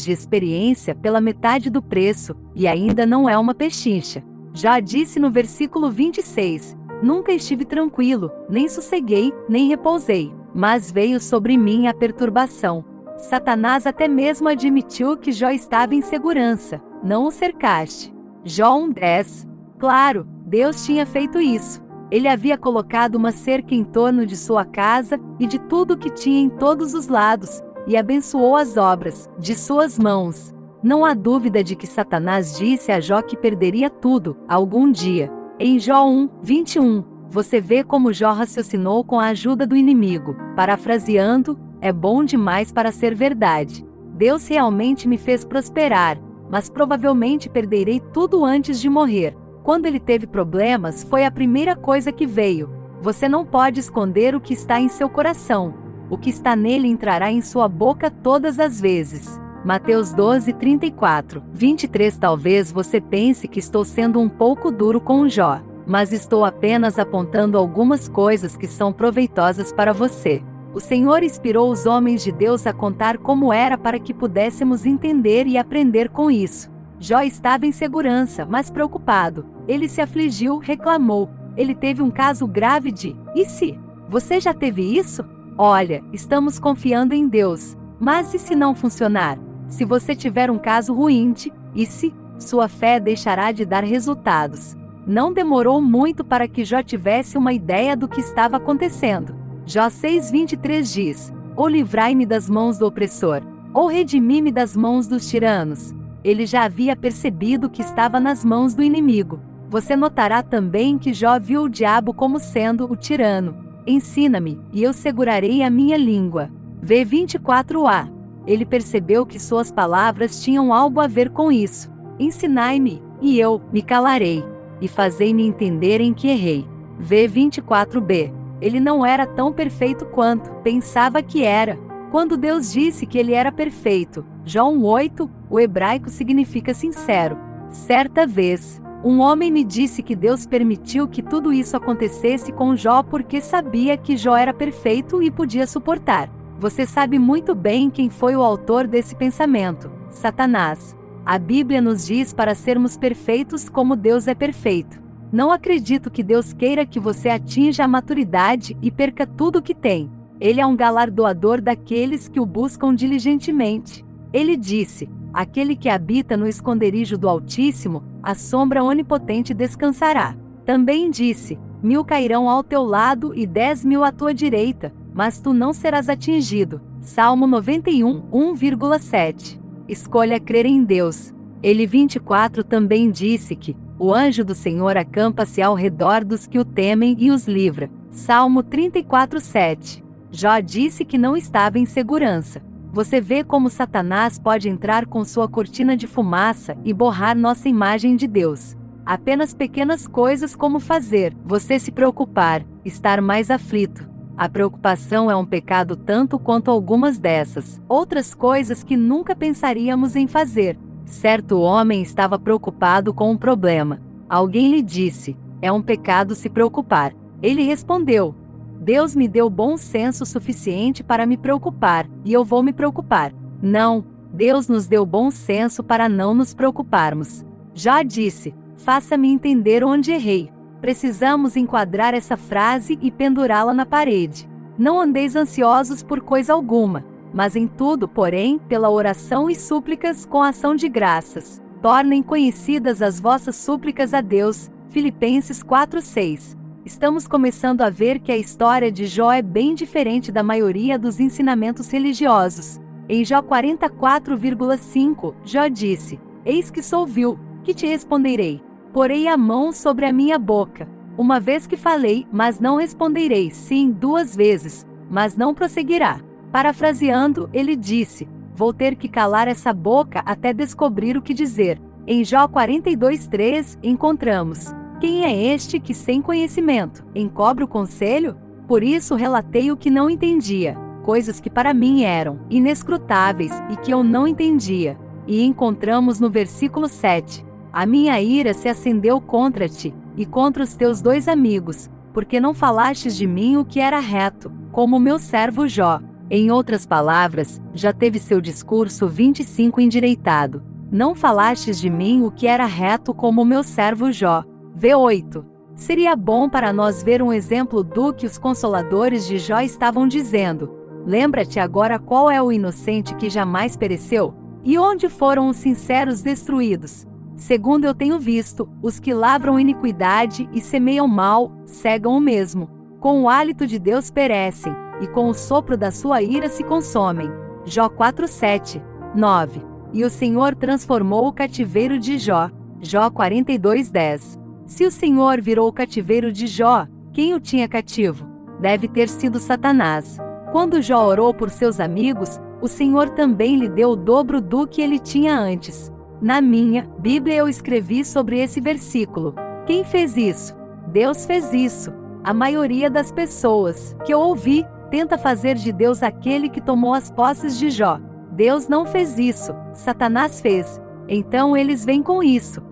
experiência pela metade do preço, e ainda não é uma pechincha. Já disse no versículo 26, nunca estive tranquilo, nem sosseguei, nem repousei, mas veio sobre mim a perturbação. Satanás até mesmo admitiu que Jó estava em segurança, não o cercaste. Jó 1:10. Claro, Deus tinha feito isso. Ele havia colocado uma cerca em torno de sua casa e de tudo o que tinha em todos os lados, e abençoou as obras de suas mãos. Não há dúvida de que Satanás disse a Jó que perderia tudo, algum dia. Em Jó 1:21, você vê como Jó raciocinou com a ajuda do inimigo. Parafraseando, é bom demais para ser verdade. Deus realmente me fez prosperar, mas provavelmente perderei tudo antes de morrer. Quando ele teve problemas, foi a primeira coisa que veio. Você não pode esconder o que está em seu coração. O que está nele entrará em sua boca todas as vezes. Mateus 12:34, 23. Talvez você pense que estou sendo um pouco duro com Jó, mas estou apenas apontando algumas coisas que são proveitosas para você. O Senhor inspirou os homens de Deus a contar como era para que pudéssemos entender e aprender com isso. Jó estava em segurança, mas preocupado. Ele se afligiu, reclamou. Ele teve um caso grave de "e se?". Você já teve isso? Olha, estamos confiando em Deus. Mas e se não funcionar? Se você tiver um caso ruim de "e se?", sua fé deixará de dar resultados. Não demorou muito para que Jó tivesse uma ideia do que estava acontecendo. Jó 6:23 diz: ou livrai-me das mãos do opressor, ou redimi-me das mãos dos tiranos. Ele já havia percebido que estava nas mãos do inimigo. Você notará também que Jó viu o diabo como sendo o tirano. Ensina-me, e eu segurarei a minha língua. V 24a. Ele percebeu que suas palavras tinham algo a ver com isso. Ensinai-me, e eu me calarei, e fazei-me entender em que errei. V 24b. Ele não era tão perfeito quanto pensava que era. Quando Deus disse que ele era perfeito, Jó 1:8, o hebraico significa sincero. Certa vez, um homem me disse que Deus permitiu que tudo isso acontecesse com Jó porque sabia que Jó era perfeito e podia suportar. Você sabe muito bem quem foi o autor desse pensamento: Satanás. A Bíblia nos diz para sermos perfeitos como Deus é perfeito. Não acredito que Deus queira que você atinja a maturidade e perca tudo o que tem. Ele é um galardoador daqueles que o buscam diligentemente. Ele disse: aquele que habita no esconderijo do Altíssimo, a sombra onipotente descansará. Também disse: 1000 cairão ao teu lado e 10.000 à tua direita, mas tu não serás atingido. Salmo 91, 1,7. Escolha crer em Deus. Ele 24 também disse que o anjo do Senhor acampa-se ao redor dos que o temem e os livra. Salmo 34:7. Jó disse que não estava em segurança. Você vê como Satanás pode entrar com sua cortina de fumaça e borrar nossa imagem de Deus. Apenas pequenas coisas como fazer você se preocupar, estar mais aflito. A preocupação é um pecado tanto quanto algumas dessas outras coisas que nunca pensaríamos em fazer. Certo homem estava preocupado com um problema. Alguém lhe disse: é um pecado se preocupar. Ele respondeu: Deus me deu bom senso suficiente para me preocupar, e eu vou me preocupar. Não, Deus nos deu bom senso para não nos preocuparmos. Já disse: faça-me entender onde errei. Precisamos enquadrar essa frase e pendurá-la na parede. Não andeis ansiosos por coisa alguma, mas em tudo, porém, pela oração e súplicas com ação de graças, tornem conhecidas as vossas súplicas a Deus. Filipenses 4:6. Estamos começando a ver que a história de Jó é bem diferente da maioria dos ensinamentos religiosos. Em Jó 44,5, Jó disse: eis que sou vil, que te responderei? Porei a mão sobre a minha boca. Uma vez que falei, mas não responderei. Sim, 2 vezes, mas não prosseguirá. Parafraseando, ele disse: vou ter que calar essa boca até descobrir o que dizer. Em Jó 42:3, encontramos: quem é este que sem conhecimento encobre o conselho? Por isso relatei o que não entendia, coisas que para mim eram inescrutáveis e que eu não entendia. E encontramos no versículo 7: a minha ira se acendeu contra ti, e contra os teus 2 amigos, porque não falastes de mim o que era reto, como o meu servo Jó. Em outras palavras, já teve seu discurso 25 endireitado. Não falastes de mim o que era reto como o meu servo Jó. V8. Seria bom para nós ver um exemplo do que os consoladores de Jó estavam dizendo. Lembra-te agora qual é o inocente que jamais pereceu? E onde foram os sinceros destruídos? Segundo eu tenho visto, os que lavram iniquidade e semeiam mal, cegam o mesmo. Com o hálito de Deus perecem, e com o sopro da sua ira se consomem. Jó 4:7, 9. E o Senhor transformou o cativeiro de Jó. Jó 42:10. Se o Senhor virou o cativeiro de Jó, quem o tinha cativo? Deve ter sido Satanás. Quando Jó orou por seus amigos, o Senhor também lhe deu o dobro do que ele tinha antes. Na minha Bíblia eu escrevi sobre esse versículo. Quem fez isso? Deus fez isso. A maioria das pessoas que eu ouvi tenta fazer de Deus aquele que tomou as posses de Jó. Deus não fez isso, Satanás fez. Então eles vêm com isso.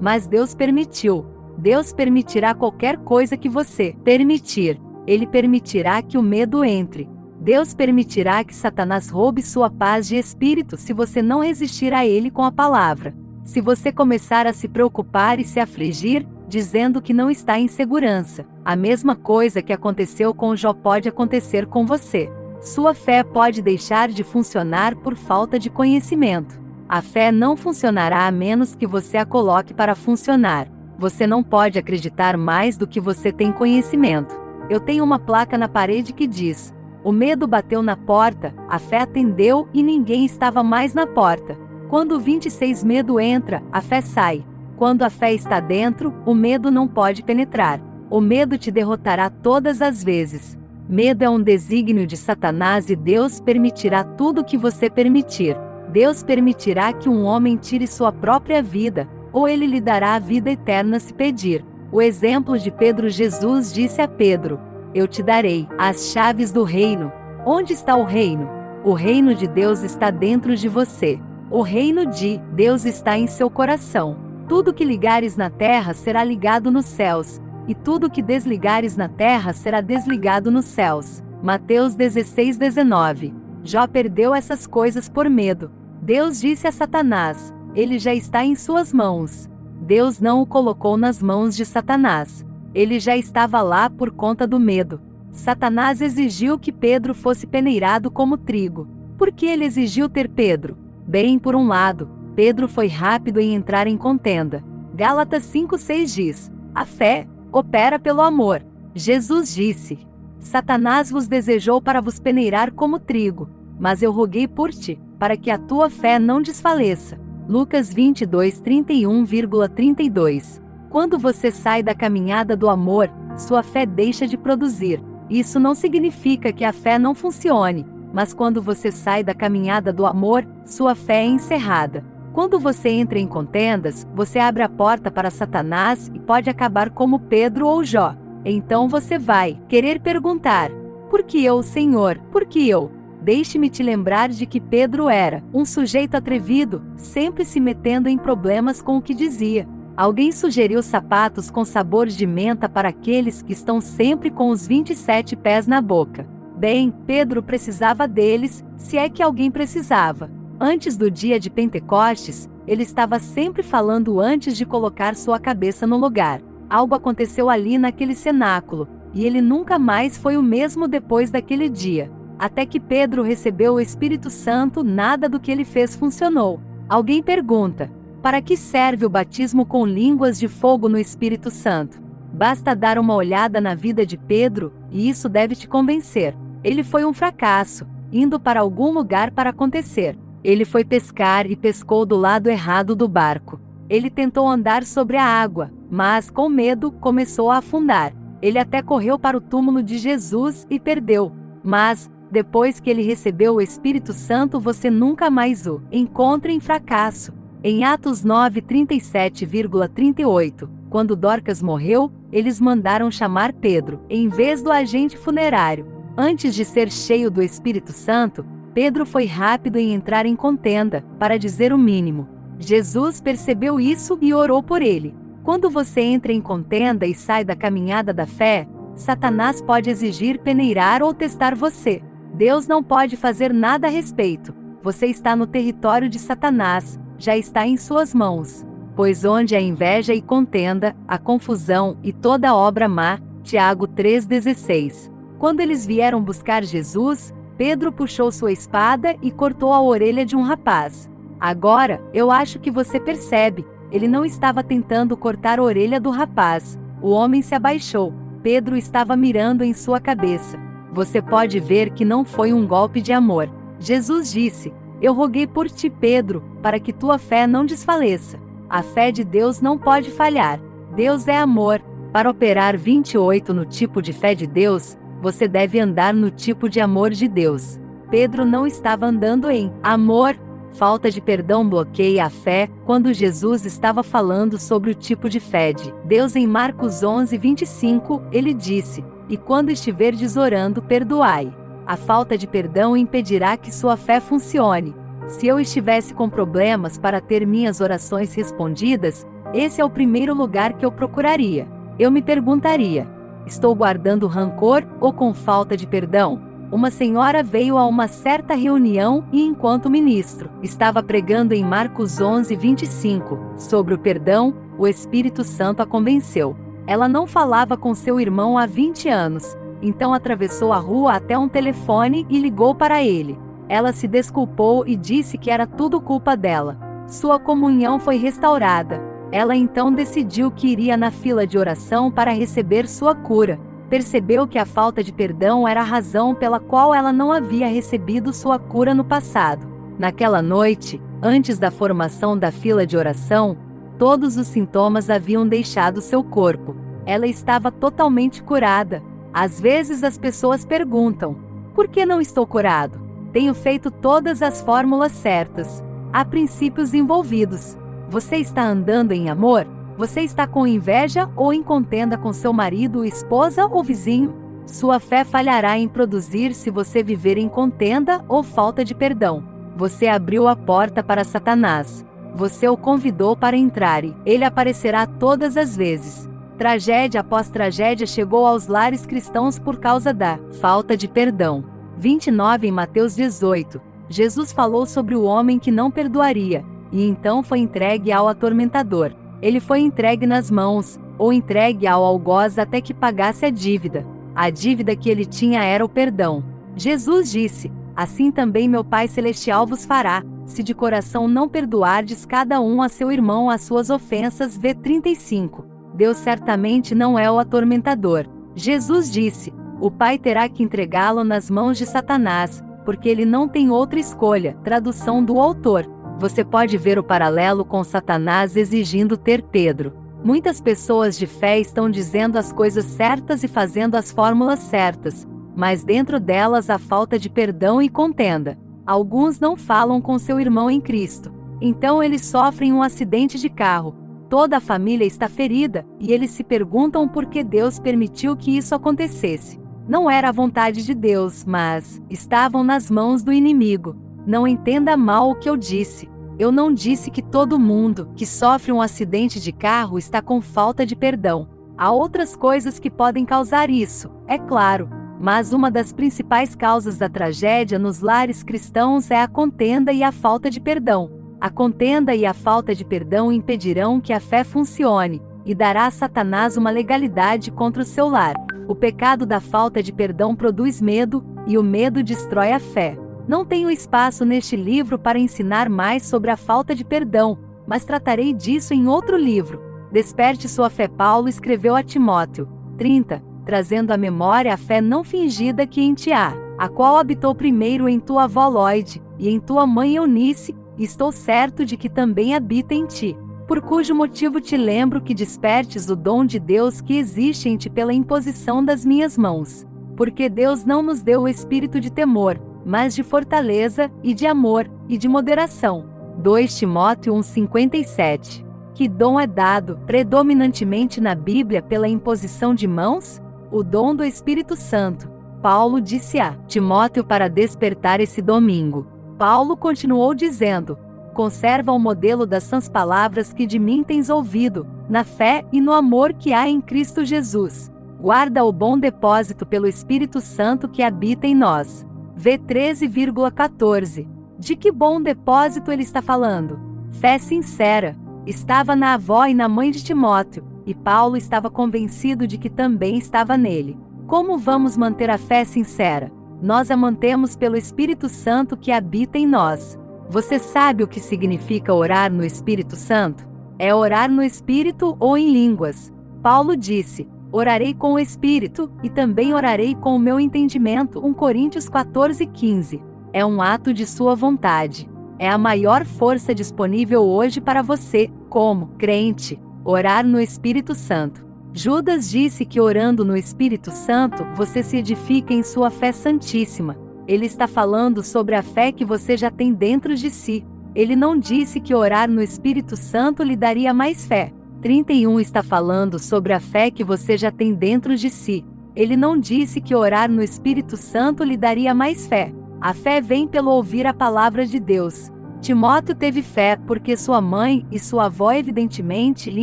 Mas Deus permitiu. Deus permitirá qualquer coisa que você permitir. Ele permitirá que o medo entre. Deus permitirá que Satanás roube sua paz de espírito se você não resistir a ele com a palavra. Se você começar a se preocupar e se afligir, dizendo que não está em segurança, a mesma coisa que aconteceu com Jó pode acontecer com você. Sua fé pode deixar de funcionar por falta de conhecimento. A fé não funcionará a menos que você a coloque para funcionar. Você não pode acreditar mais do que você tem conhecimento. Eu tenho uma placa na parede que diz: o medo bateu na porta, a fé atendeu e ninguém estava mais na porta. Quando o 26 medo entra, a fé sai. Quando a fé está dentro, o medo não pode penetrar. O medo te derrotará todas as vezes. Medo é um desígnio de Satanás e Deus permitirá tudo o que você permitir. Deus permitirá que um homem tire sua própria vida, ou ele lhe dará a vida eterna se pedir. O exemplo de Pedro: Jesus disse a Pedro: eu te darei as chaves do reino. Onde está o reino? O reino de Deus está dentro de você. O reino de Deus está em seu coração. Tudo que ligares na terra será ligado nos céus, e tudo que desligares na terra será desligado nos céus. Mateus 16:19. Jó perdeu essas coisas por medo. Deus disse a Satanás: ele já está em suas mãos. Deus não o colocou nas mãos de Satanás. Ele já estava lá por conta do medo. Satanás exigiu que Pedro fosse peneirado como trigo. Por que ele exigiu ter Pedro? Bem, por um lado, Pedro foi rápido em entrar em contenda. Gálatas 5:6 diz: a fé opera pelo amor. Jesus disse: Satanás vos desejou para vos peneirar como trigo, mas eu roguei por ti, para que a tua fé não desfaleça. Lucas 22:31,32. Quando você sai da caminhada do amor, sua fé deixa de produzir. Isso não significa que a fé não funcione, mas quando você sai da caminhada do amor, sua fé é encerrada. Quando você entra em contendas, você abre a porta para Satanás e pode acabar como Pedro ou Jó. Então você vai querer perguntar: por que eu, Senhor? Por que eu? Deixe-me te lembrar de que Pedro era um sujeito atrevido, sempre se metendo em problemas com o que dizia. Alguém sugeriu sapatos com sabor de menta para aqueles que estão sempre com os 27 pés na boca. Bem, Pedro precisava deles, se é que alguém precisava. Antes do dia de Pentecostes, ele estava sempre falando antes de colocar sua cabeça no lugar. Algo aconteceu ali naquele cenáculo, e ele nunca mais foi o mesmo depois daquele dia. Até que Pedro recebeu o Espírito Santo, nada do que ele fez funcionou. Alguém pergunta: para que serve o batismo com línguas de fogo no Espírito Santo? Basta dar uma olhada na vida de Pedro, e isso deve te convencer. Ele foi um fracasso, indo para algum lugar para acontecer. Ele foi pescar e pescou do lado errado do barco. Ele tentou andar sobre a água, mas, com medo, começou a afundar. Ele até correu para o túmulo de Jesus e perdeu. Mas, depois que ele recebeu o Espírito Santo, você nunca mais o encontra em fracasso. Em Atos 9:37,38, quando Dorcas morreu, eles mandaram chamar Pedro, em vez do agente funerário. Antes de ser cheio do Espírito Santo, Pedro foi rápido em entrar em contenda, para dizer o mínimo. Jesus percebeu isso e orou por ele. Quando você entra em contenda e sai da caminhada da fé, Satanás pode exigir peneirar ou testar você. Deus não pode fazer nada a respeito. Você está no território de Satanás, já está em suas mãos. Pois onde há inveja e contenda, há confusão e toda obra má. Tiago 3,16. Quando eles vieram buscar Jesus, Pedro puxou sua espada e cortou a orelha de um rapaz. Agora, eu acho que você percebe, Ele não estava tentando cortar a orelha do rapaz. O homem se abaixou. Pedro estava mirando em sua cabeça. Você pode ver que não foi um golpe de amor. Jesus disse: Eu roguei por ti, Pedro, para que tua fé não desfaleça. A fé de Deus não pode falhar. Deus é amor. Para operar 28 no tipo de fé de Deus, você deve andar no tipo de amor de Deus. Pedro não estava andando em amor. Falta de perdão bloqueia a fé. Quando Jesus estava falando sobre o tipo de fé de Deus em Marcos 11:25, ele disse: E quando estiverdes orando, perdoai. A falta de perdão impedirá que sua fé funcione. Se eu estivesse com problemas para ter minhas orações respondidas, esse é o primeiro lugar que eu procuraria. Eu me perguntaria: estou guardando rancor ou com falta de perdão? Uma senhora veio a uma certa reunião e, enquanto o ministro estava pregando em Marcos 11:25 sobre o perdão, o Espírito Santo a convenceu. Ela não falava com seu irmão há 20 anos, então atravessou a rua até um telefone e ligou para ele. Ela se desculpou e disse que era tudo culpa dela. Sua comunhão foi restaurada. Ela então decidiu que iria na fila de oração para receber sua cura. Percebeu que a falta de perdão era a razão pela qual ela não havia recebido sua cura no passado. Naquela noite, antes da formação da fila de oração, todos os sintomas haviam deixado seu corpo. Ela estava totalmente curada. Às vezes as pessoas perguntam: por que não estou curado? Tenho feito todas as fórmulas certas. Há princípios envolvidos. Você está andando em amor? Você está com inveja ou em contenda com seu marido, esposa ou vizinho? Sua fé falhará em produzir se você viver em contenda ou falta de perdão. Você abriu a porta para Satanás. Você o convidou para entrar e ele aparecerá todas as vezes. Tragédia após tragédia chegou aos lares cristãos por causa da falta de perdão. 29 em Mateus 18. Jesus falou sobre o homem que não perdoaria, e então foi entregue ao atormentador. Ele foi entregue nas mãos, ou entregue ao algoz até que pagasse a dívida. A dívida que ele tinha era o perdão. Jesus disse: assim também meu Pai Celestial vos fará, se de coração não perdoardes cada um a seu irmão as suas ofensas. V 35. Deus certamente não é o atormentador. Jesus disse: o Pai terá que entregá-lo nas mãos de Satanás, porque ele não tem outra escolha. Tradução do autor. Você pode ver o paralelo com Satanás exigindo ter Pedro. Muitas pessoas de fé estão dizendo as coisas certas e fazendo as fórmulas certas, mas dentro delas há falta de perdão e contenda. Alguns não falam com seu irmão em Cristo. Então eles sofrem um acidente de carro. Toda a família está ferida, e eles se perguntam por que Deus permitiu que isso acontecesse. Não era a vontade de Deus, mas estavam nas mãos do inimigo. Não entenda mal o que eu disse. Eu não disse que todo mundo que sofre um acidente de carro está com falta de perdão. Há outras coisas que podem causar isso, é claro, mas uma das principais causas da tragédia nos lares cristãos é a contenda e a falta de perdão. A contenda e a falta de perdão impedirão que a fé funcione, e dará a Satanás uma legalidade contra o seu lar. O pecado da falta de perdão produz medo, e o medo destrói a fé. Não tenho espaço neste livro para ensinar mais sobre a falta de perdão, mas tratarei disso em outro livro. Desperte sua fé. Paulo escreveu a Timóteo, 30, trazendo à memória a fé não fingida que em ti há, a qual habitou primeiro em tua avó Loide, e em tua mãe Eunice, e estou certo de que também habita em ti. Por cujo motivo te lembro que despertes o dom de Deus que existe em ti pela imposição das minhas mãos. Porque Deus não nos deu o espírito de temor, mas de fortaleza, e de amor, e de moderação. 2 Timóteo 1,57. Que dom é dado, predominantemente na Bíblia pela imposição de mãos? O dom do Espírito Santo. Paulo disse a Timóteo para despertar esse domingo. Paulo continuou dizendo: conserva o modelo das sãs palavras que de mim tens ouvido, na fé e no amor que há em Cristo Jesus. Guarda o bom depósito pelo Espírito Santo que habita em nós. V 13,14. De que bom depósito ele está falando? Fé sincera. Estava na avó e na mãe de Timóteo, e Paulo estava convencido de que também estava nele. Como vamos manter a fé sincera? Nós a mantemos pelo Espírito Santo que habita em nós. Você sabe o que significa orar no Espírito Santo? É orar no Espírito ou em línguas. Paulo disse: orarei com o Espírito, e também orarei com o meu entendimento. 1 Coríntios 14:15. É um ato de sua vontade. É a maior força disponível hoje para você, como crente, orar no Espírito Santo. Judas disse que orando no Espírito Santo, você se edifica em sua fé santíssima. Ele está falando sobre a fé que você já tem dentro de si. Ele não disse que orar no Espírito Santo lhe daria mais fé. 31 está falando sobre a fé que você já tem dentro de si. Ele não disse que orar no Espírito Santo lhe daria mais fé. A fé vem pelo ouvir a palavra de Deus. Timóteo teve fé porque sua mãe e sua avó evidentemente lhe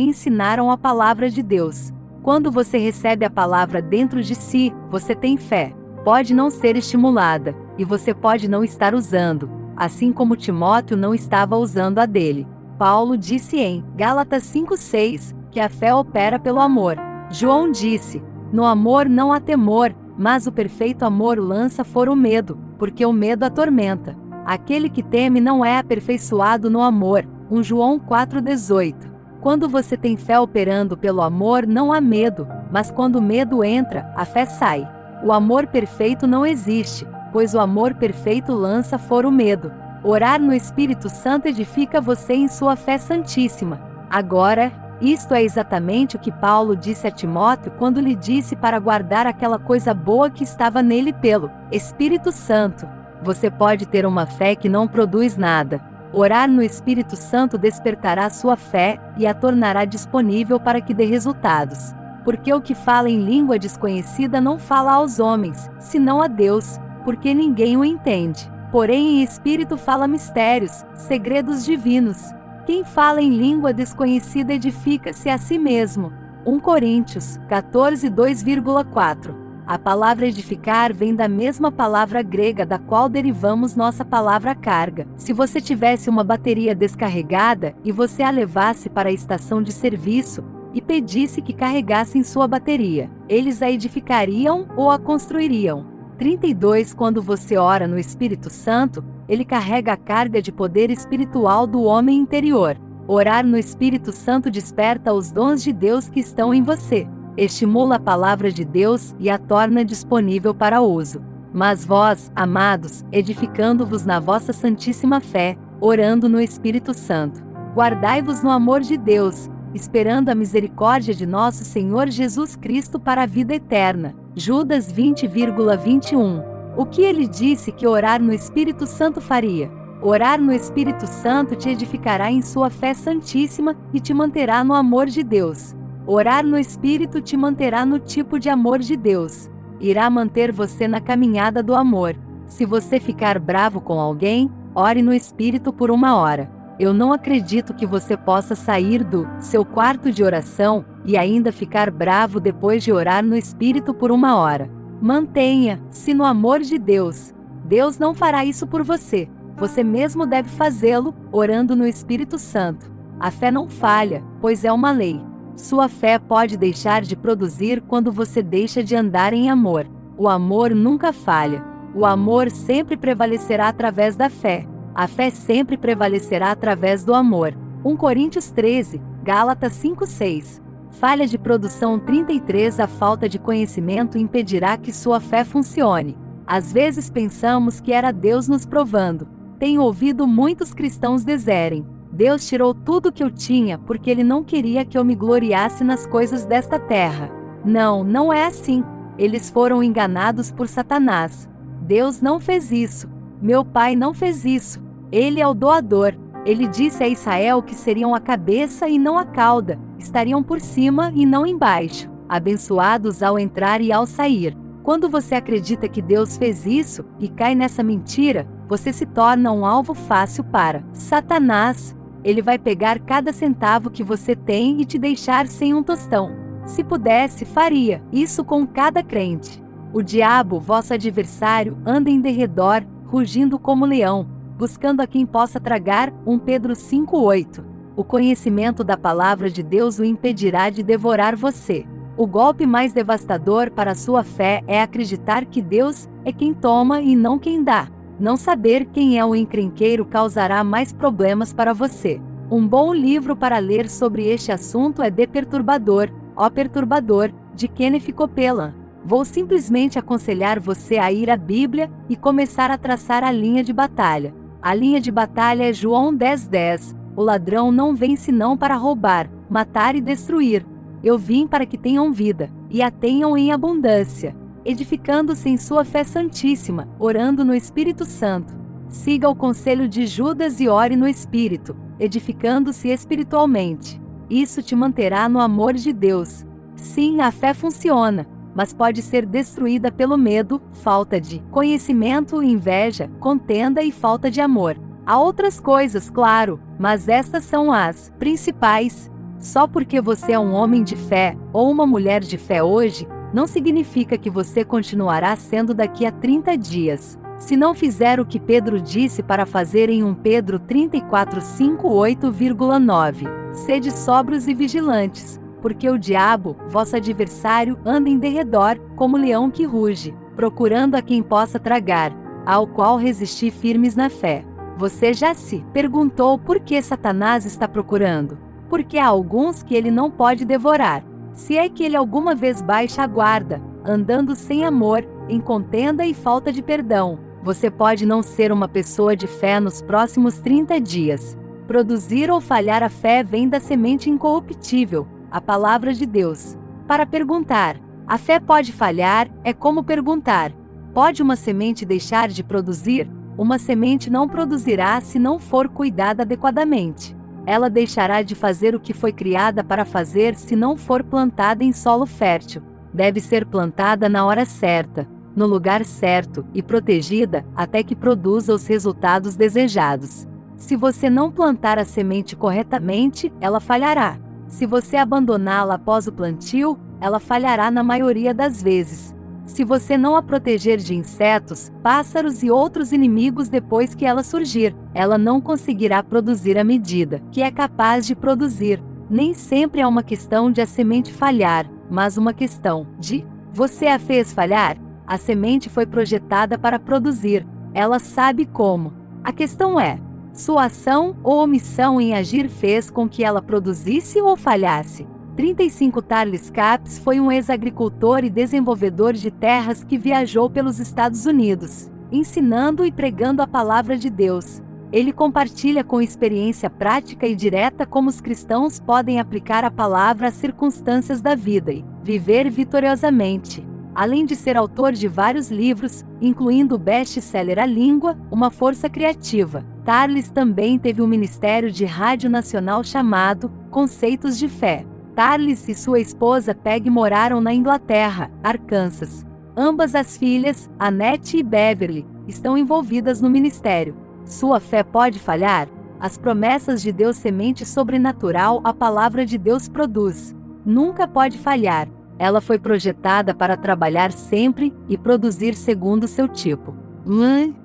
ensinaram a palavra de Deus. Quando você recebe a palavra dentro de si, você tem fé. Pode não ser estimulada, e você pode não estar usando, assim como Timóteo não estava usando a dele. Paulo disse em Gálatas 5:6 que a fé opera pelo amor. João disse: no amor não há temor, mas o perfeito amor lança fora o medo, porque o medo atormenta. Aquele que teme não é aperfeiçoado no amor. 1 João 4:18. Quando você tem fé operando pelo amor, não há medo, mas quando o medo entra, a fé sai. O amor perfeito não existe, pois o amor perfeito lança fora o medo. Orar no Espírito Santo edifica você em sua fé santíssima. Agora, isto é exatamente o que Paulo disse a Timóteo quando lhe disse para guardar aquela coisa boa que estava nele pelo Espírito Santo. Você pode ter uma fé que não produz nada. Orar no Espírito Santo despertará sua fé e a tornará disponível para que dê resultados. Porque o que fala em língua desconhecida não fala aos homens, senão a Deus, porque ninguém o entende. Porém em espírito fala mistérios, segredos divinos. Quem fala em língua desconhecida edifica-se a si mesmo. 1 Coríntios 14:2,4. A palavra edificar vem da mesma palavra grega da qual derivamos nossa palavra carga. Se você tivesse uma bateria descarregada e você a levasse para a estação de serviço e pedisse que carregassem sua bateria, eles a edificariam ou a construiriam. 32 Quando você ora no Espírito Santo, ele carrega a carga de poder espiritual do homem interior. Orar no Espírito Santo desperta os dons de Deus que estão em você. Estimula a palavra de Deus e a torna disponível para uso. Mas vós, amados, edificando-vos na vossa santíssima fé, orando no Espírito Santo, guardai-vos no amor de Deus, esperando a misericórdia de nosso Senhor Jesus Cristo para a vida eterna. Judas 20,21. O que ele disse que orar no Espírito Santo faria? Orar no Espírito Santo te edificará em sua fé santíssima e te manterá no amor de Deus. Orar no Espírito te manterá no tipo de amor de Deus. Irá manter você na caminhada do amor. Se você ficar bravo com alguém, ore no Espírito por 1 hora. Eu não acredito que você possa sair do seu quarto de oração e ainda ficar bravo depois de orar no Espírito por 1 hora. Mantenha-se no amor de Deus. Deus não fará isso por você. Você mesmo deve fazê-lo, orando no Espírito Santo. A fé não falha, pois é uma lei. Sua fé pode deixar de produzir quando você deixa de andar em amor. O amor nunca falha. O amor sempre prevalecerá através da fé. A fé sempre prevalecerá através do amor. 1 Coríntios 13, Gálatas 5:6. Falha de produção 33. A falta de conhecimento impedirá que sua fé funcione. Às vezes pensamos que era Deus nos provando. Tenho ouvido muitos cristãos dizerem: Deus tirou tudo que eu tinha porque Ele não queria que eu me gloriasse nas coisas desta terra. Não, não é assim. Eles foram enganados por Satanás. Deus não fez isso. Meu pai não fez isso. Ele é o doador. Ele disse a Israel que seriam a cabeça e não a cauda, estariam por cima e não embaixo, abençoados ao entrar e ao sair. Quando você acredita que Deus fez isso e cai nessa mentira, você se torna um alvo fácil para Satanás. Ele vai pegar cada centavo que você tem e te deixar sem um tostão. Se pudesse, faria isso com cada crente. O diabo, vosso adversário, anda em derredor, rugindo como leão, buscando a quem possa tragar. 1 Pedro 5:8. O conhecimento da palavra de Deus o impedirá de devorar você. O golpe mais devastador para a sua fé é acreditar que Deus é quem toma e não quem dá. Não saber quem é o encrenqueiro causará mais problemas para você. Um bom livro para ler sobre este assunto é The Perturbador, O Perturbador, de Kenneth Copeland. Vou simplesmente aconselhar você a ir à Bíblia e começar a traçar a linha de batalha. A linha de batalha é João 10:10. O ladrão não vem senão para roubar, matar e destruir. Eu vim para que tenham vida, e a tenham em abundância. Edificando-se em sua fé santíssima, orando no Espírito Santo. Siga o conselho de Judas e ore no Espírito, edificando-se espiritualmente. Isso te manterá no amor de Deus. Sim, a fé funciona, mas pode ser destruída pelo medo, falta de conhecimento, inveja, contenda e falta de amor. Há outras coisas, claro, mas estas são as principais. Só porque você é um homem de fé, ou uma mulher de fé hoje, não significa que você continuará sendo daqui a 30 dias. Se não fizer o que Pedro disse para fazer em 1 Pedro 34:5-8,9, sede sóbrios e vigilantes, porque o diabo, vosso adversário, anda em derredor, como leão que ruge, procurando a quem possa tragar, ao qual resistir firmes na fé. Você já se perguntou por que Satanás está procurando? Porque há alguns que ele não pode devorar. Se é que ele alguma vez baixa a guarda, andando sem amor, em contenda e falta de perdão, você pode não ser uma pessoa de fé nos próximos 30 dias. Produzir ou falhar a fé vem da semente incorruptível, a palavra de Deus. Para perguntar, a fé pode falhar, é como perguntar: pode uma semente deixar de produzir? Uma semente não produzirá se não for cuidada adequadamente. Ela deixará de fazer o que foi criada para fazer se não for plantada em solo fértil. Deve ser plantada na hora certa, no lugar certo e protegida até que produza os resultados desejados. Se você não plantar a semente corretamente, ela falhará. Se você abandoná-la após o plantio, ela falhará na maioria das vezes. Se você não a proteger de insetos, pássaros e outros inimigos depois que ela surgir, ela não conseguirá produzir a medida que é capaz de produzir. Nem sempre é uma questão de a semente falhar, mas uma questão de: você a fez falhar? A semente foi projetada para produzir, ela sabe como. A questão é: sua ação ou omissão em agir fez com que ela produzisse ou falhasse? 35 Charles Capps foi um ex-agricultor e desenvolvedor de terras que viajou pelos Estados Unidos, ensinando e pregando a palavra de Deus. Ele compartilha com experiência prática e direta como os cristãos podem aplicar a palavra às circunstâncias da vida e viver vitoriosamente. Além de ser autor de vários livros, incluindo o best-seller A Língua, Uma Força Criativa, Charles também teve um ministério de rádio nacional chamado Conceitos de Fé. Charles e sua esposa Peg moraram na Inglaterra, Arkansas. Ambas as filhas, Annette e Beverly, estão envolvidas no ministério. Sua fé pode falhar? As promessas de Deus, semente sobrenatural, a palavra de Deus produz. Nunca pode falhar. Ela foi projetada para trabalhar sempre e produzir segundo seu tipo.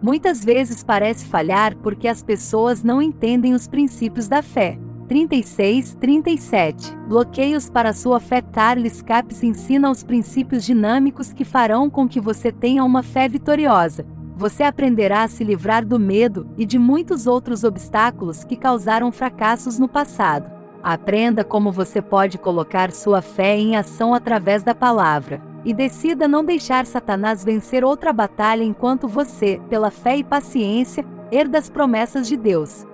Muitas vezes parece falhar porque as pessoas não entendem os princípios da fé. 36-37. Bloqueios para sua fé. Charles Capps ensina os princípios dinâmicos que farão com que você tenha uma fé vitoriosa. Você aprenderá a se livrar do medo e de muitos outros obstáculos que causaram fracassos no passado. Aprenda como você pode colocar sua fé em ação através da palavra. E decida não deixar Satanás vencer outra batalha enquanto você, pela fé e paciência, herda as promessas de Deus.